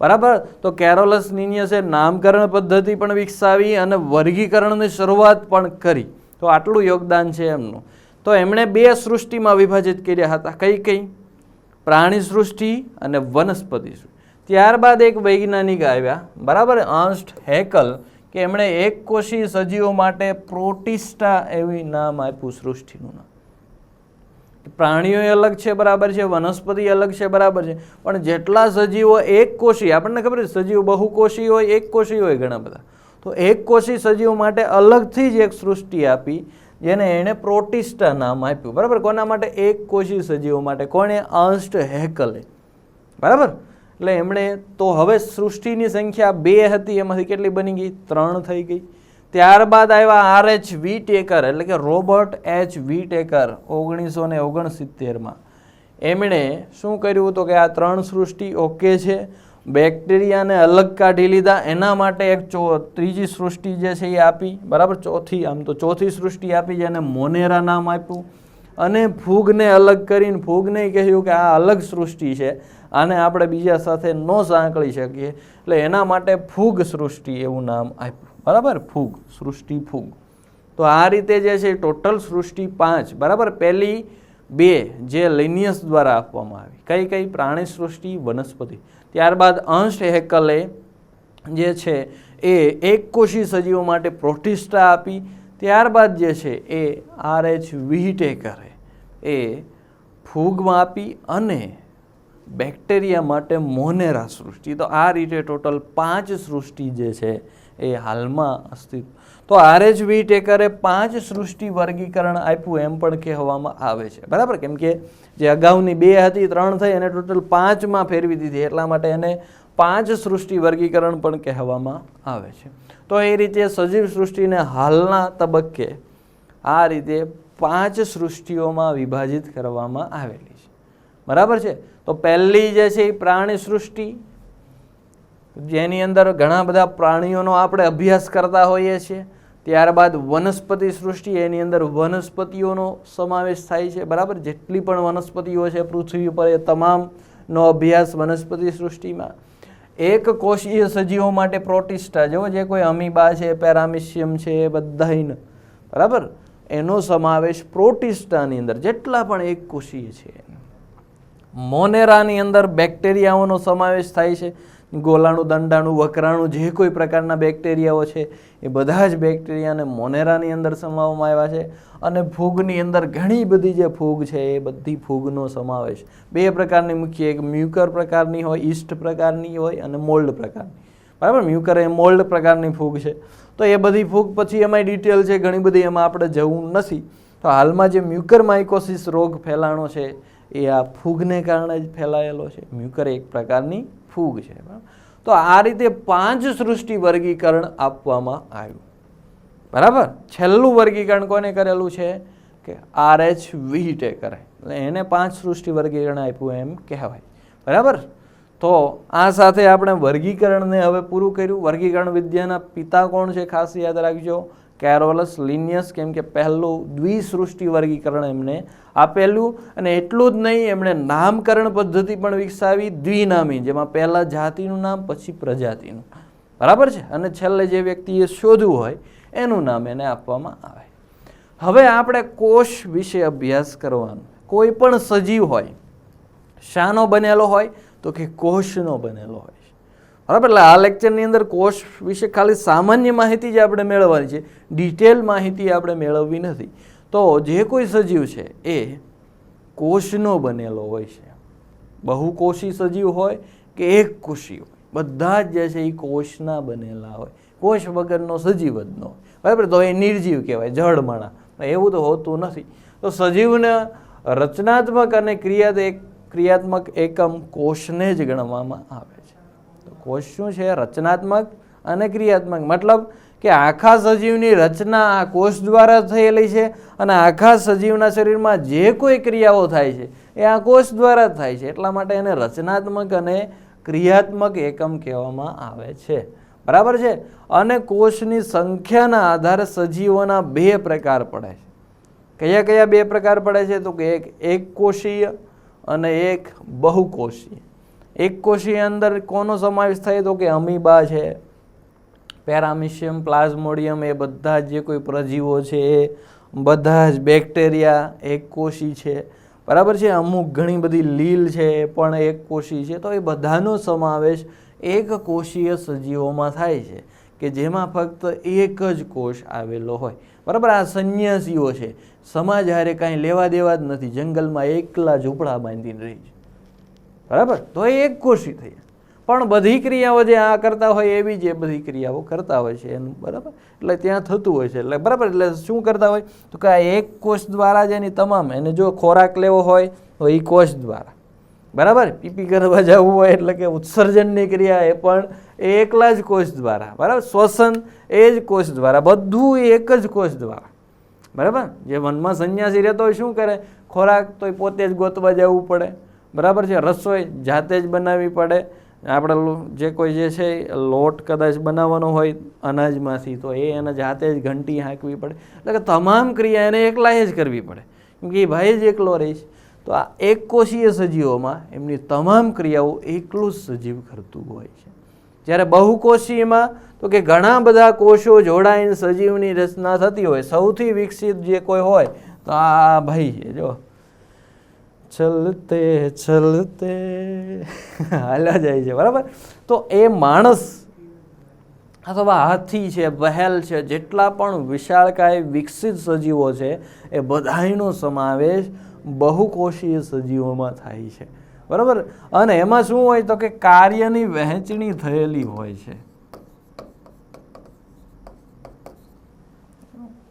બરાબર, તો કેરોલસ લિનિયસે નામકરણ પદ્ધતિ પણ વિકસાવી અને વર્ગીકરણની શરૂઆત પણ કરી. તો આટલું યોગદાન છે એમનું. તો એમણે બે સૃષ્ટિમાં વિભાજિત કર્યા હતા. કઈ કઈ? પ્રાણી સૃષ્ટિ અને વનસ્પતિ સૃષ્ટિ. ત્યારબાદ એક વૈજ્ઞાનિક આવ્યા, બરાબર, અર્ન્સ્ટ હેકલ, કે એમણે એક કોષી સજીવો માટે પ્રોટિસ્ટા એવી નામ આપ્યું સૃષ્ટિનું નામ. પ્રાણીઓ અલગ છે, બરાબર છે, વનસ્પતિ અલગ છે, બરાબર છે, પણ જેટલા સજીવો એક કોષી, આપણને ખબર છે સજીવો બહુકોષી હોય, એક કોષી હોય ઘણા બધા, તો એક કોષી સજીવો માટે અલગથી જ એક સૃષ્ટિ આપી, જેને એણે પ્રોટિસ્ટા નામ આપ્યું. બરાબર, કોના માટે? એક કોષી સજીવો માટે. કોણે? અર્ન્સ્ટ હેકલે. બરાબર, એટલે એમણે તો હવે સૃષ્ટિની સંખ્યા 2 હતી, એમાંથી કેટલી બની ગઈ? 3 થઈ ગઈ. ત્યારબાદ આવ્યા R.H. વ્હીટેકર, એટલે કે રોબર્ટ H. વ્હીટેકર 1969માં. એમણે શું કર્યું તો કે આ 3 સૃષ્ટિ ઓકે છે, બેક્ટેરિયાને અલગ કાઢી લીધા, એના માટે એક ત્રીજી સૃષ્ટિ જે છે એ આપી. બરાબર, ચોથી સૃષ્ટિ આપી, જેને મોનેરા નામ આપ્યું. અને ફૂગને અલગ કરીને ફૂગને કહ્યું કે આ અલગ સૃષ્ટિ છે, આને આપણે બીજા સાથે ન સાંકળી શકીએ, એટલે એના માટે ફૂગ સૃષ્ટિ એવું નામ આપ્યું. બરાબર, ફૂગ સૃષ્ટિ, ફૂગ. તો આ રીતે જે છે ટોટલ સૃષ્ટિ 5. બરાબર, પહેલી 2 જે લિનિયસ દ્વારા આપવામાં આવી. કઈ કઈ? પ્રાણી સૃષ્ટિ, વનસ્પતિ. ત્યારબાદ અર્ન્સ્ટ હેકલે જે છે એ એક કોષી સજીવો માટે પ્રોટિસ્ટા આપી. ત્યારબાદ જે છે એ R.H. વ્હીટેકરે એ ફૂગમાં આપી અને બેક્ટેરિયા માટે મોનેરા સૃષ્ટિ. તો આ રીતે ટોટલ 5 સૃષ્ટિ જે છે એ હાલમાં અસ્તિત્વ. તો R.H. વ્હીટેકરે 5 સૃષ્ટિ વર્ગીકરણ આપ્યું એમ પણ કહેવામાં આવે છે. બરાબર, કેમ કે જે અગાઉની 2 હતી 3 થઈ અને ટોટલ 5માં ફેરવી દીધી, એટલા માટે એને 5 સૃષ્ટિ વર્ગીકરણ પણ કહેવામાં આવે છે. તો એ રીતે સજીવ સૃષ્ટિને હાલના તબક્કે આ રીતે 5 સૃષ્ટિઓમાં વિભાજિત કરવામાં આવેલી છે. બરાબર છે. તો પહેલી જે છે એ પ્રાણી સૃષ્ટિ, જેની અંદર ઘણા બધા પ્રાણીઓનો આપણે અભ્યાસ કરતા હોઈએ છીએ. ત્યારબાદ વનસ્પતિ સૃષ્ટિ, એની અંદર વનસ્પતિઓનો સમાવેશ થાય છે. બરાબર, જેટલી પણ વનસ્પતિઓ છે પૃથ્વી પર એ તમામનો અભ્યાસ વનસ્પતિ સૃષ્ટિમાં. એક કોષીય સજીવો માટે પ્રોટિસ્ટા, જો જે કોઈ અમીબા છે, પેરામિશિયમ છે, એ બધાનો બરાબર એનો સમાવેશ પ્રોટિસ્ટાની અંદર, જેટલા પણ એક કોષીય છે. મોનેરાની અંદર બેક્ટેરિયાઓનો સમાવેશ થાય છે. ગોલાણું, દંડાણું, વકરાણું, જે કોઈ પ્રકારના બેક્ટેરિયાઓ છે એ બધા જ બેક્ટેરિયાને મોનેરાની અંદર સમાવવામાં આવ્યા છે. અને ફૂગની અંદર ઘણી બધી જે ફૂગ છે એ બધી ફૂગનો સમાવેશ. બે પ્રકારની મુખ્ય, એક મ્યુકર પ્રકારની હોય, ઈસ્ટ પ્રકારની હોય, અને મોલ્ડ પ્રકારની. બરાબર, મ્યુકર એ મોલ્ડ પ્રકારની ફૂગ છે. તો એ બધી ફૂગ પછી એમાં ડિટેલ છે ઘણી બધી, એમાં આપણે જવું નથી. તો હાલમાં જે મ્યુકર માઇકોસિસ રોગ ફેલાણો છે એ આ ફૂગને કારણે જ ફેલાયેલો છે. મ્યુકર એક પ્રકારની ફૂગ છે. તો આ રીતે 5 સૃષ્ટિ વર્ગીકરણ આપવામાં આવ્યું. બરાબર, છેલ્લું વર્ગીકરણ કોને કરેલું છે કે RH વ્હીટે કરે, એટલે એને 5 સૃષ્ટિ વર્ગીકરણ આપ્યું એમ કહેવાય. બરાબર, તો આ સાથે આપણે વર્ગીકરણને હવે પૂરું કર્યું. વર્ગીકરણ વિદ્યાના પિતા કોણ છે ખાસ યાદ રાખજો, કેરોલસ લિનિયસ, કેમ કે પહેલું દ્વિસૃષ્ટિ વર્ગીકરણ એમને આપેલું. અને એટલું જ નહીં, એમણે નામકરણ પદ્ધતિ પણ વિકસાવી, દ્વિનામી, જેમાં પહેલા જાતિનું નામ પછી પ્રજાતિનું. બરાબર છે, અને છેલ્લે જે વ્યક્તિએ શોધવું હોય એનું નામ એને આપવામાં આવે. હવે આપણે કોષ વિશે અભ્યાસ કરવાનો. કોઈ પણ સજીવ હોય શાનો બનેલો હોય તો કે કોષનો બનેલો હોય. બરાબર, એટલે આ લેક્ચરની અંદર કોષ વિશે ખાલી સામાન્ય માહિતી જ આપણે મેળવવાની છે, ડિટેલ માહિતી આપણે મેળવવી નથી. તો જે કોઈ સજીવ છે એ કોષનો બનેલો હોય છે. બહુકોષી સજીવ હોય કે એક કોષી હોય, બધા જ જે છે એ કોષના બનેલા હોય. કોષ વગરનો સજીવ જ ન હોય. બરાબર, તો એ નિર્જીવ કહેવાય, જળમાણા. એવું તો હોતું નથી. તો સજીવને રચનાત્મક અને ક્રિયાત્મક એકમ કોષને જ ગણવામાં આવે છે. કોષ શું છે? રચનાત્મક અને ક્રિયાત્મક. મતલબ કે આખા સજીવની રચના આ કોષ દ્વારા થયેલી છે, અને આખા સજીવના શરીરમાં જે કોઈ ક્રિયાઓ થાય છે એ આ કોષ દ્વારા જ થાય છે. એટલા માટે એને રચનાત્મક અને ક્રિયાત્મક એકમ કહેવામાં આવે છે. બરાબર છે. અને કોષની સંખ્યાના આધારે સજીવોના 2 પ્રકાર પડે છે. કયા કયા 2 પ્રકાર પડે છે? તો કે એક કોષીય અને એક બહુકોષીય. એક કોષીય અંદર કોનો સમાવેશ થાય? તો કે અમીબા છે, પેરામિશિયમ, પ્લાઝ્મોડિયમ, એ બધા જે કોઈ પ્રજીવો છે એ બધા જ બેક્ટેરિયા એક કોષી છે. બરાબર છે. અમુક ઘણી બધી લીલ છે એ પણ એક કોષી છે. તો એ બધાનો સમાવેશ એક કોષીય સજીવોમાં થાય છે, કે જેમાં ફક્ત એક જ કોષ આવેલો હોય. બરાબર, આ સંન્યાસીઓ છે, સમાજ હારે કાંઈ લેવા દેવા જ નથી, જંગલમાં એકલા ઝૂંપડા બાંધીને રહી છે. બરાબર, તો એ એક કોષી થઈ. પણ બધી ક્રિયાઓ જે આ કરતા હોય એવી જે બધી ક્રિયાઓ કરતા હોય છે એનું. બરાબર, એટલે ત્યાં થતું હોય છે. એટલે બરાબર, એટલે શું કરતા હોય તો કે આ એક કોષ દ્વારા જ એની તમામ, એને જો ખોરાક લેવો હોય તો એ કોષ દ્વારા. બરાબર, પીપી કરવા જવું હોય એટલે કે ઉત્સર્જનની ક્રિયા એ પણ એકલા જ કોષ દ્વારા. બરાબર, શ્વસન એ જ કોષ દ્વારા, બધું એક જ કોષ દ્વારા. બરાબર, જે વનમાં સંન્યાસી રહેતો હોય શું કરે? ખોરાક તો પોતે જ ગોતવા જવું પડે. બરાબર છે. રસોઈ જાતે જ બનાવવી પડે. આપણે જે કોઈ જે છે લોટ કદાચ બનાવવાનો હોય અનાજમાંથી, તો એને જાતે જ ઘંટી હાંકવી પડે. એટલે કે તમામ ક્રિયા એને એકલાએ જ કરવી પડે, કેમ કે એ ભાઈ જ એકલો રહે છે. તો આ એક કોષીય સજીવોમાં એમની તમામ ક્રિયાઓ એકલું જ સજીવ કરતું હોય છે. જ્યારે બહુકોષીયમાં તો કે ઘણા બધા કોષો જોડાઈને સજીવની રચના થતી હોય. સૌથી વિકસિત જે કોઈ હોય તો આ ભાઈ છે, જો ચલતે ચલતે હાલ્યા જાય છે. બરાબર, તો એ માણસ અથવા હાથી છે, વહેલ છે, જેટલા પણ વિશાળકાય વિકસિત સજીવો છે એ બધાનો સમાવેશ બહુકોષીય સજીવોમાં થાય છે. બરાબર, અને એમાં શું હોય તો કે કાર્યની વહેંચણી થયેલી હોય છે.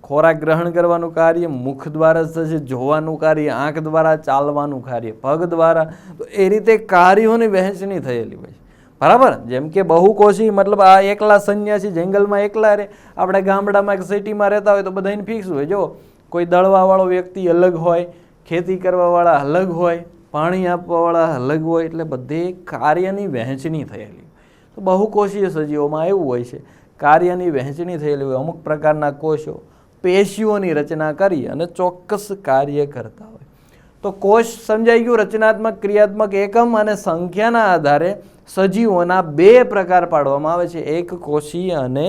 ખોરાક ગ્રહણ કરવાનું કાર્ય મુખ દ્વારા થશે, જોવાનું કાર્ય આંખ દ્વારા, ચાલવાનું કાર્ય પગ દ્વારા. તો એ રીતે કાર્યોની વહેંચણી થયેલી હોય છે. બરાબર, જેમ કે બહુકોષી મતલબ આ એકલા સંન્યાસી જંગલમાં એકલા રહે. આપણે ગામડામાં કે સિટીમાં રહેતા હોય તો બધાને ફિક્સ હોય. જો કોઈ દળવાવાળો વ્યક્તિ અલગ હોય, ખેતી કરવાવાળા અલગ હોય. પાણી આપવાવાળા અલગ હોય, એટલે બધે કાર્યની વહેંચણી થયેલી. તો બહુકોષીય સજીવોમાં એવું હોય છે, કાર્યની વહેંચણી થયેલી હોય. અમુક પ્રકારના કોષો પેશીઓની રચના કરી અને ચોક્કસ કાર્ય કરતા હોય. તો કોષ સમજાઈ ગયું, રચનાત્મક ક્રિયાત્મક એકમ અને સંખ્યાના આધારે સજીવોના બે પ્રકાર પાડવામાં આવે છે, એક કોષીય અને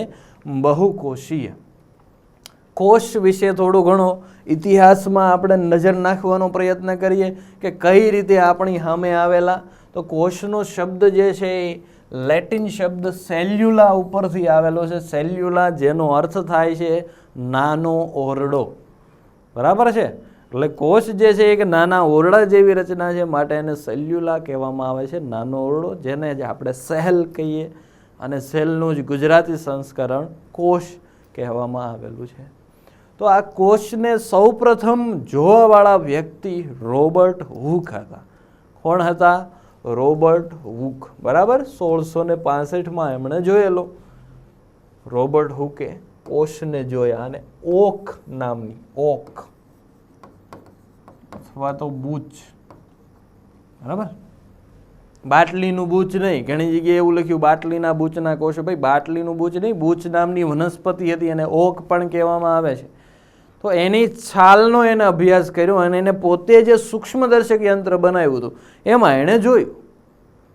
બહુકોષીય. કોષ વિશે થોડું ઘણું ઇતિહાસમાં આપણે નજર નાખવાનો પ્રયત્ન કરીએ કે કઈ રીતે આપણી સામે આવેલા. તો કોષનો શબ્દ જે છે એ લેટિન શબ્દ સેલ્યુલા ઉપરથી આવેલો છે. સેલ્યુલા જેનો અર્થ થાય છે નાનો ઓરડો, બરાબર છે. એટલે કોષ જે છે એક નાના ઓરડા જેવી રચના છે, માટે એને સેલ્યુલા કહેવામાં આવે છે, નાનો ઓરડો, જેને જ આપણે સેલ કહીએ. અને સેલનું જ ગુજરાતી સંસ્કરણ કોષ કહેવામાં આવેલું છે. તો આ કોષને સૌપ્રથમ જોવાવાળા વ્યક્તિ રોબર્ટ હુક હતા. કોણ હતા? રોબર્ટ હુક, બરાબર. 1665માં એમણે જોયેલો. રોબર્ટ હુકે કોષને જોયા અને ઓક નામની, ઓક અથવા તો બૂચ, બરાબર, બાટલીનું બૂચ નહીં. ઘણી જગ્યાએ એવું લખ્યું બાટલીના બૂચના કોષો. ભાઈ બાટલીનું બૂચ નહીં, બૂચ નામની વનસ્પતિ હતી અને ઓક પણ કહેવામાં આવે છે. તો એની છાલનો એને અભ્યાસ કર્યો અને એને પોતે જે સૂક્ષ્મદર્શક યંત્ર બનાવ્યું હતું એમાં એણે જોયું.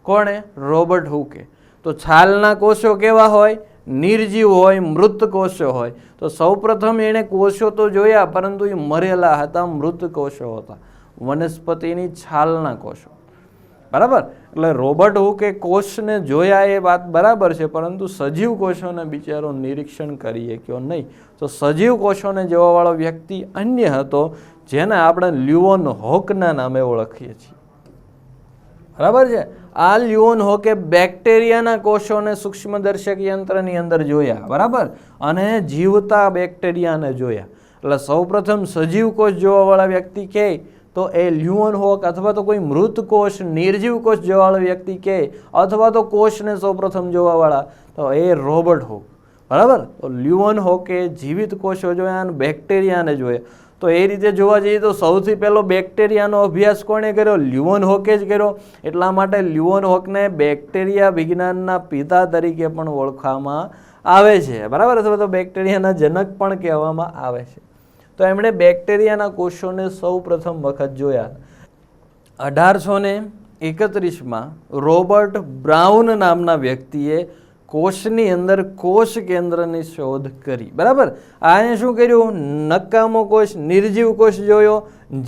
કોણે? રોબર્ટ હુકે. તો છાલના કોષો કેવા હોય? નિર્જીવ હોય, મૃત કોષો હોય. તો સૌપ્રથમ એણે કોષો તો જોયા, પરંતુ એ મરેલા હતા, મૃત કોષો હતા, વનસ્પતિની છાલના કોષો, બરાબર. એટલે રોબર્ટ હુકે કોષને જોયા એ વાત બરાબર છે, પરંતુ સજીવ કોષોને બિચારો નિરીક્ષણ કરી શક્યો નહીં. તો સજીવ કોષોને જોવાવાળો વ્યક્તિ અન્ય હતો, જેને આપણે લ્યુવન હોકના નામે ઓળખીએ છીએ, બરાબર છે. આ લ્યુવન હોકે બેક્ટેરિયાના કોષોને સૂક્ષ્મદર્શક યંત્રની અંદર જોયા, બરાબર, અને જીવતા બેક્ટેરિયાને જોયા. એટલે સૌપ્રથમ સજીવ કોષ જોવાવાળા વ્યક્તિ કહે તો એ લ્યુવન હોક, અથવા તો કોઈ મૃત કોષ નિર્જીવ કોષ જોવાવાળો વ્યક્તિ કહે, અથવા તો કોષને સૌપ્રથમ જોવાવાળા તો એ રોબર્ટ હોક, બરાબર. તો લ્યુવન હોકે જીવિત કોષો જોયા અને બેક્ટેરિયાને જોયા. તો એ રીતે જોવા જઈએ તો સૌથી પહેલો બેક્ટેરિયાનો અભ્યાસ કોણે કર્યો? લ્યુવન હોકે જ કર્યો. એટલા માટે લ્યુવન હોકને બેક્ટેરિયા વિજ્ઞાનના પિતા તરીકે પણ ઓળખવામાં આવે છે, બરાબર, અથવા તો બેક્ટેરિયાના જનક પણ કહેવામાં આવે છે. તો એમણે બેક્ટેરિયાના કોષોને સૌ પ્રથમ વખત જોયા. 1831માં રોબર્ટ બ્રાઉન નામના વ્યક્તિએ કોષની અંદર કોષ કેન્દ્રની શોધ કરી, બરાબર. આને શું કર્યું? નકામો કોષ, નિર્જીવ કોષ જોયો,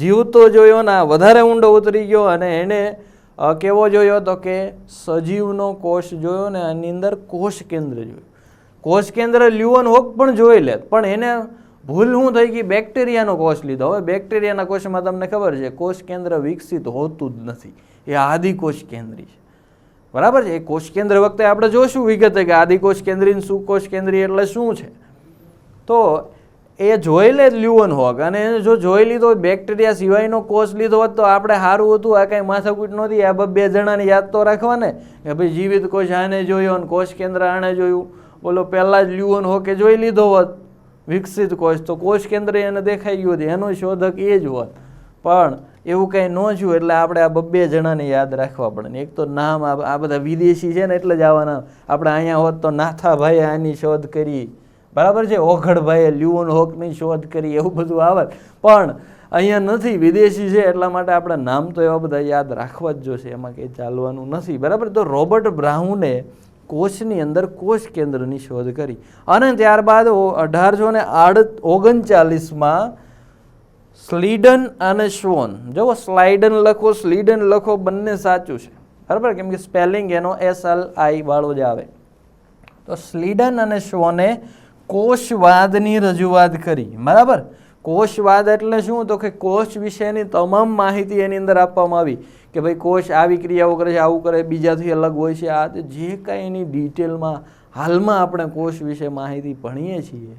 જીવતો જોયો ને વધારે ઊંડો ઉતરી ગયો અને એને કેવો જોયો? તો કે સજીવનો કોષ જોયો ને આની અંદર કોષ કેન્દ્ર જોયું. કોષ કેન્દ્ર લ્યુવન હોક પણ જોઈ લે, પણ એને ભૂલ શું થઈ ગઈ? બેક્ટેરિયાનો કોષ લીધો. હવે બેક્ટેરિયાના કોષમાં તમને ખબર છે કોષ કેન્દ્ર વિકસિત હોતું જ નથી, એ આદિકોષ કેન્દ્રી છે, બરાબર છે. એ કોષ કેન્દ્ર વખતે આપણે જોશું વિગતે કે આદિકોષ કેન્દ્રી, સુકોષ કેન્દ્રી એટલે શું છે. તો એ જોઈ લે લ્યુવન હોક, અને એને જો જોઈ લીધો બેક્ટેરિયા સિવાયનો કોષ લીધો હોત તો આપણે સારું હતું, આ કાંઈ માથાકૂટ નહોતી. આ બે જણાને યાદ તો રાખવાને કે ભાઈ જીવિત કોષ આને જોયો અને કોષ કેન્દ્ર આને જોયું. બોલો પહેલાં જ લ્યુવન હોકે જોઈ લીધો હોત વિકસિત કોષ, તો કોષ કેન્દ્ર એને દેખાઈ ગયું હતું, એનો શોધક એ જ હોત. પણ એવું કંઈ ન થયું, એટલે આપણે આ બે જણાને યાદ રાખવા પડે. એક તો નામ આ બધા વિદેશી છે ને એટલે જ આવા નામ. આપણે અહીંયા હોત તો નાથાભાઈએ આની શોધ કરી, બરાબર છે, ઓઘડભાઈએ લ્યુવન હોકની શોધ કરી, એવું બધું આવે. પણ અહીંયા નથી, વિદેશી છે, એટલા માટે આપણે નામ તો એવા બધા યાદ રાખવા જ જોશે, એમાં કંઈ ચાલવાનું નથી, બરાબર. તો રોબર્ટ બ્રાઉને કોષની અંદર કોષ કેન્દ્રની શોધ કરી અને ત્યારબાદ 1839માં સ્લીડન અને શ્વોન, જો સ્લાઇડન લખો સ્લીડન લખો બંને સાચું છે, બરાબર, કેમ કે સ્પેલિંગ એનો SLI વાળો જ આવે. તો સ્લીડન અને શ્વોને કોષવાદની રજૂઆત કરી, બરાબર. કોષવાદ એટલે શું? તો કે કોષ વિશેની તમામ માહિતી એની અંદર આપવામાં આવી કે ભાઈ કોષ આવી ક્રિયાઓ કરે છે, આવું કરે, બીજાથી અલગ હોય છે, આ જે કાંઈ એની ડિટેલમાં હાલમાં આપણે કોષ વિશે માહિતી ભણીએ છીએ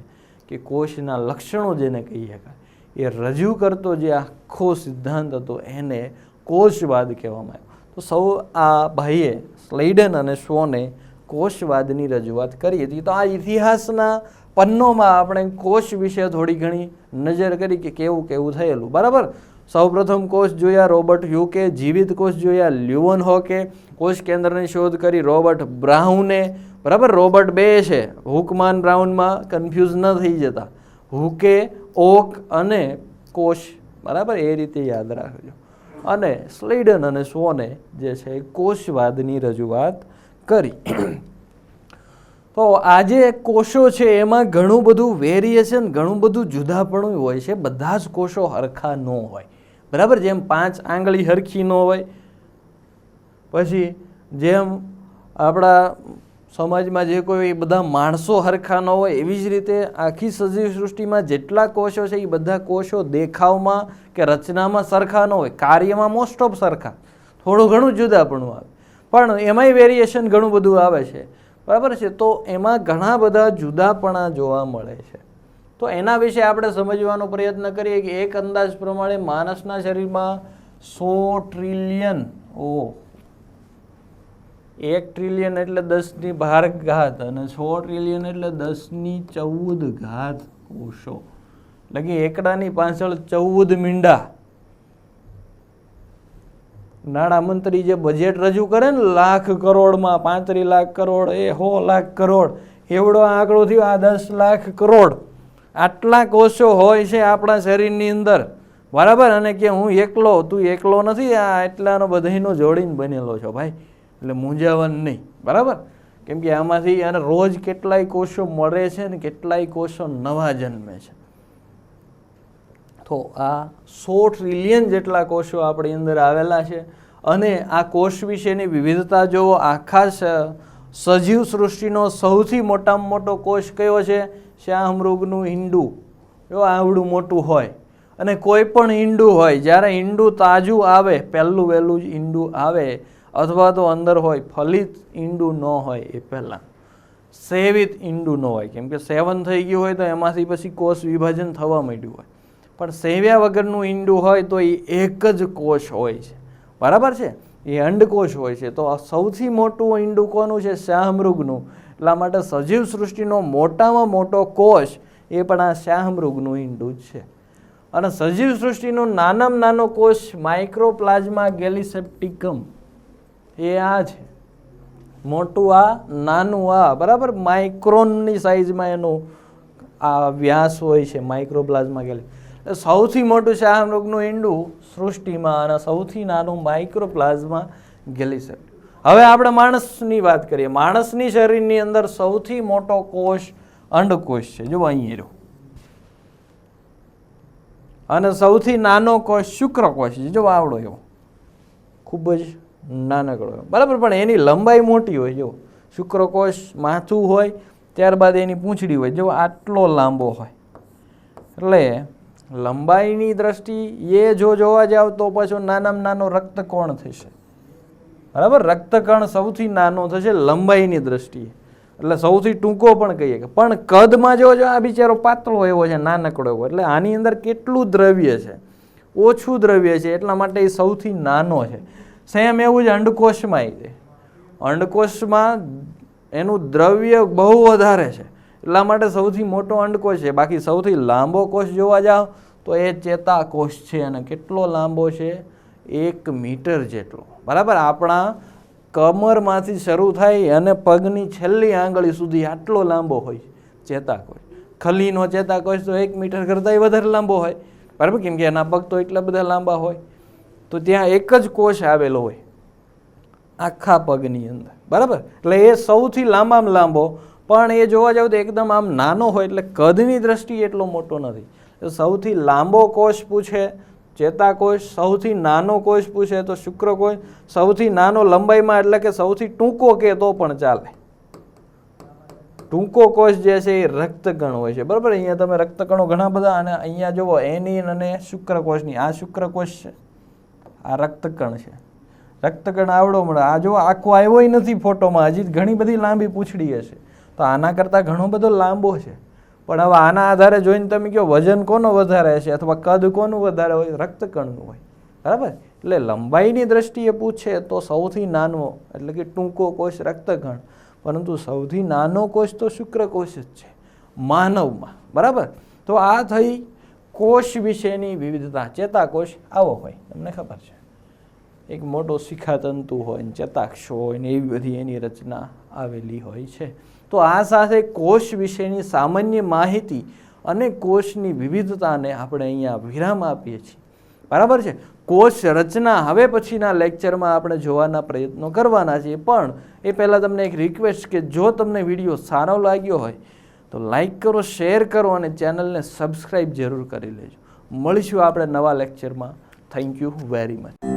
કે કોષના લક્ષણો જેને કહી શકાય, એ રજૂ કરતો જે આખો સિદ્ધાંત હતો એને કોષવાદ કહેવામાં આવ્યો. તો સૌ આ ભાઈએ સ્લાઇડન અને શ્વોને કોષવાદની રજૂઆત કરી હતી. તો આ ઇતિહાસના પન્નોમાં આપણે કોષ વિશે થોડી ઘણી નજર કરી કે કેવું કેવું થયેલું, બરાબર. સૌપ્રથમ કોષ જોયા રોબર્ટ હ્યુકે, જીવિત કોષ જોયા લ્યુવન હોકે, કોષ કેન્દ્રની શોધ કરી રોબર્ટ બ્રાઉને, બરાબર. રોબર્ટ બે છે, હુકમાન બ્રાઉનમાં કન્ફ્યુઝ ન થઈ જતા. હુકે, ઓક અને કોષ, બરાબર, એ રીતે યાદ રાખજો. અને સ્લેડન અને સ્વોને જે છે એ કોષવાદની રજૂઆત કરી. તો આ જે કોષો છે એમાં ઘણું બધું વેરિએશન, ઘણું બધું જુદાપણું હોય છે. બધા જ કોષો હરખા ન હોય, બરાબર. જેમ 5 આંગળી હરખી ન હોય, પછી જેમ આપણા સમાજમાં જે કોઈ બધા માણસો હરખા ન હોય, એવી જ રીતે આખી સજીવ સૃષ્ટિમાં જેટલા કોષો છે એ બધા કોષો દેખાવમાં કે રચનામાં સરખા ન હોય, કાર્યમાં મોસ્ટ ઓફ સરખા, થોડું ઘણું જુદાપણું આવે, પણ એમાંય વેરિએશન ઘણું બધું આવે છે, બરાબર છે. તો એમાં ઘણા બધા જુદાપણા જોવા મળે છે. તો એના વિશે આપણે સમજવાનો પ્રયત્ન કરીએ કે એક અંદાજ પ્રમાણે માણસના શરીરમાં 100 ટ્રિલિયન 1 ટ્રિલિયન એટલે 10 ની 12 ઘાત અને 100 ટ્રિલિયન એટલે 10 ની 14 ઘાત કોષો, એટલે કે એકડાની પાછળ 14 મીંડા. નાણામંત્રી જે બજેટ રજૂ કરે ને લાખ કરોડમાં, 35 લાખ કરોડ, 100 લાખ કરોડ, એવડો આંકડો થયો, આ 10 લાખ કરોડ, આટલા કોષો હોય છે આપણા શરીરની અંદર, બરાબર. અને કે હું એકલો, તું એકલો નથી, આ એટલાનો બધાનો જોડીને બનેલો છો ભાઈ, એટલે મૂંઝાવાનું નહીં, બરાબર. કેમ કે આમાંથી અને રોજ કેટલાય કોષો મળે છે ને કેટલાય કોષો નવા જન્મે છે. તો આ 100 ટ્રિલિયન જેટલા કોષો આપણી અંદર આવેલા છે. અને આ કોષ વિશેની વિવિધતા જોવો. આખા સજીવ સૃષ્ટિનો સૌથી મોટામાં મોટો કોષ કયો છે? શાહમૃગનું ઈંડું. જો આવડું મોટું હોય, અને કોઈ પણ ઈંડું હોય, જ્યારે ઈંડું તાજું આવે, પહેલું વહેલું જ ઈંડું આવે, અથવા તો અંદર હોય ફલિત ઈંડું ન હોય, એ પહેલાં સેવિત ઈંડું ન હોય, કેમ કે સેવન થઈ ગયું હોય તો એમાંથી પછી કોષ વિભાજન થવા માંડ્યું હોય. પણ સેવ્યા વગરનું ઈંડું હોય તો એ એક જ કોષ હોય છે, બરાબર છે, એ અંડકોષ હોય છે. તો સૌથી મોટું ઈંડું કોનું છે? શાહમૃગનું. એટલા માટે સજીવ સૃષ્ટિનો મોટામાં મોટો કોષ એ પણ આ શાહમૃગનું ઈંડું જ છે. અને સજીવ સૃષ્ટિનો નાનામાં નાનો કોષ માઇક્રોપ્લાઝ્મા ગેલિસેપ્ટિકમ, એ આ છે. મોટું આ, નાનું આ, બરાબર. માઇક્રોનની સાઇઝમાં એનું આ વ્યાસ હોય છે, માઇક્રોપ્લાઝ્મા ગેલી. સૌથી મોટું શાહમૃગનું ઈંડું સૃષ્ટિમાં અને સૌથી નાનું માઇક્રોપ્લાઝ્મા ગેલિસેપ્ટિકમ. હવે આપણે માણસની વાત કરીએ. માણસની શરીરની અંદર સૌથી મોટો કોષ અંડકોષ છે, જો અહીં રહ્યો. અને સૌથી નાનો કોષ શુક્રકોષ છે, જો આવડો એવો, ખૂબ જ નાનકડો, બરાબર. પણ એની લંબાઈ મોટી હોય. જો શુક્રકોષ માથું હોય, ત્યારબાદ એની પૂંછડી હોય, જો આટલો લાંબો હોય. એટલે લંબાઈની દ્રષ્ટિ એ જો જોવા જાવ તો પાછો નાનામાં નાનો રક્તકોણ થશે, બરાબર. રક્તકણ સૌથી નાનો થશે લંબાઈની દ્રષ્ટિએ, એટલે સૌથી ટૂંકો પણ કહીએ. પણ કદમાં જો આ બિચારો પાતળો એવો છે, નાનકડો એવો, એટલે આની અંદર કેટલું દ્રવ્ય છે? ઓછું દ્રવ્ય છે, એટલા માટે એ સૌથી નાનો છે. સેમ એવું જ અંડકોષમાં છે. અંડકોષમાં એનું દ્રવ્ય બહુ વધારે છે, એટલા માટે સૌથી મોટો અંડકોષ છે. બાકી સૌથી લાંબો કોષ જોવા જાવ તો એ ચેતાકોષ છે. અને કેટલો લાંબો છે? 1 મીટર જેટલો, બરાબર. આપણા કમરમાંથી શરૂ થાય અને પગની છેલ્લી આંગળી સુધી આટલો લાંબો હોય ચેતાકોષ. ખલીનો ચેતાકોષ તો 1 મીટર કરતાંય વધારે લાંબો હોય, બરાબર. કેમ કે એના પગ તો એટલા બધા લાંબા હોય. તો ત્યાં એક જ કોષ આવેલો હોય આખા પગની અંદર, બરાબર. એટલે એ સૌથી લાંબામાં લાંબો. પણ એ જોવા જાવ તો એકદમ આમ નાનો હોય, એટલે કદની દ્રષ્ટિએ એટલો મોટો નથી. સૌથી લાંબો કોષ પૂછે ચેતાકોષ, સૌથી નાનો કોષ પૂછે તો શુક્રકોષ, સૌથી નાનો લંબાઈમાં એટલે કે સૌથી ટૂંકો કે તો પણ ચાલે. ટૂંકો કોષ જે છે એ રક્તકણ હોય છે, બરાબર. અહીંયા તમે રક્તકણો ઘણા બધા, અને અહીંયા જુઓ એનિન અને શુક્રકોષની, આ શુક્રકોષ છે, આ રક્તકણ છે. રક્તકણ આવડો મળે. આ જો આખો આવ્યો નથી ફોટોમાં, હજી ઘણી બધી લાંબી પૂંછડી હશે, તો આના કરતાં ઘણો બધો લાંબો છે. પણ હવે આના આધારે જોઈને તમે કહો વજન કોનો વધારે હશે અથવા કદ કોનું વધારે હોય? રક્તકણનું હોય, બરાબર. એટલે લંબાઈની દ્રષ્ટિએ પૂછે તો સૌથી નાનો એટલે કે ટૂંકો કોષ રક્તકણ, પરંતુ સૌથી નાનો કોષ તો શુક્રકોષ જ છે માનવમાં, બરાબર. તો આ થઈ કોષ વિશેની વિવિધતા. ચેતાકોષ આવો હોય, તમને ખબર છે, એક મોટો શિખાતંતુ હોય ને ચેતાક્ષ હોય ને એવી બધી એની રચના આવેલી હોય છે. તો આ સાથે કોષ વિશેની સામાન્ય માહિતી અને કોષની વિવિધતાને આપણે અહીંયા વિરામ આપીએ છીએ. બરાબર છે. કોષ રચના હવે પછીના લેક્ચરમાં આપણે જોવાના પ્રયત્નો કરવાના છીએ. પણ એ પહેલાં તમને એક રિક્વેસ્ટ કે જો તમને વિડીયો સારો લાગ્યો હોય તો લાઈક કરો, શેર કરો અને ચેનલને સબસ્ક્રાઈબ જરૂર કરી લેજો. મળીશું આપણે નવા લેક્ચરમાં. Thank you very much.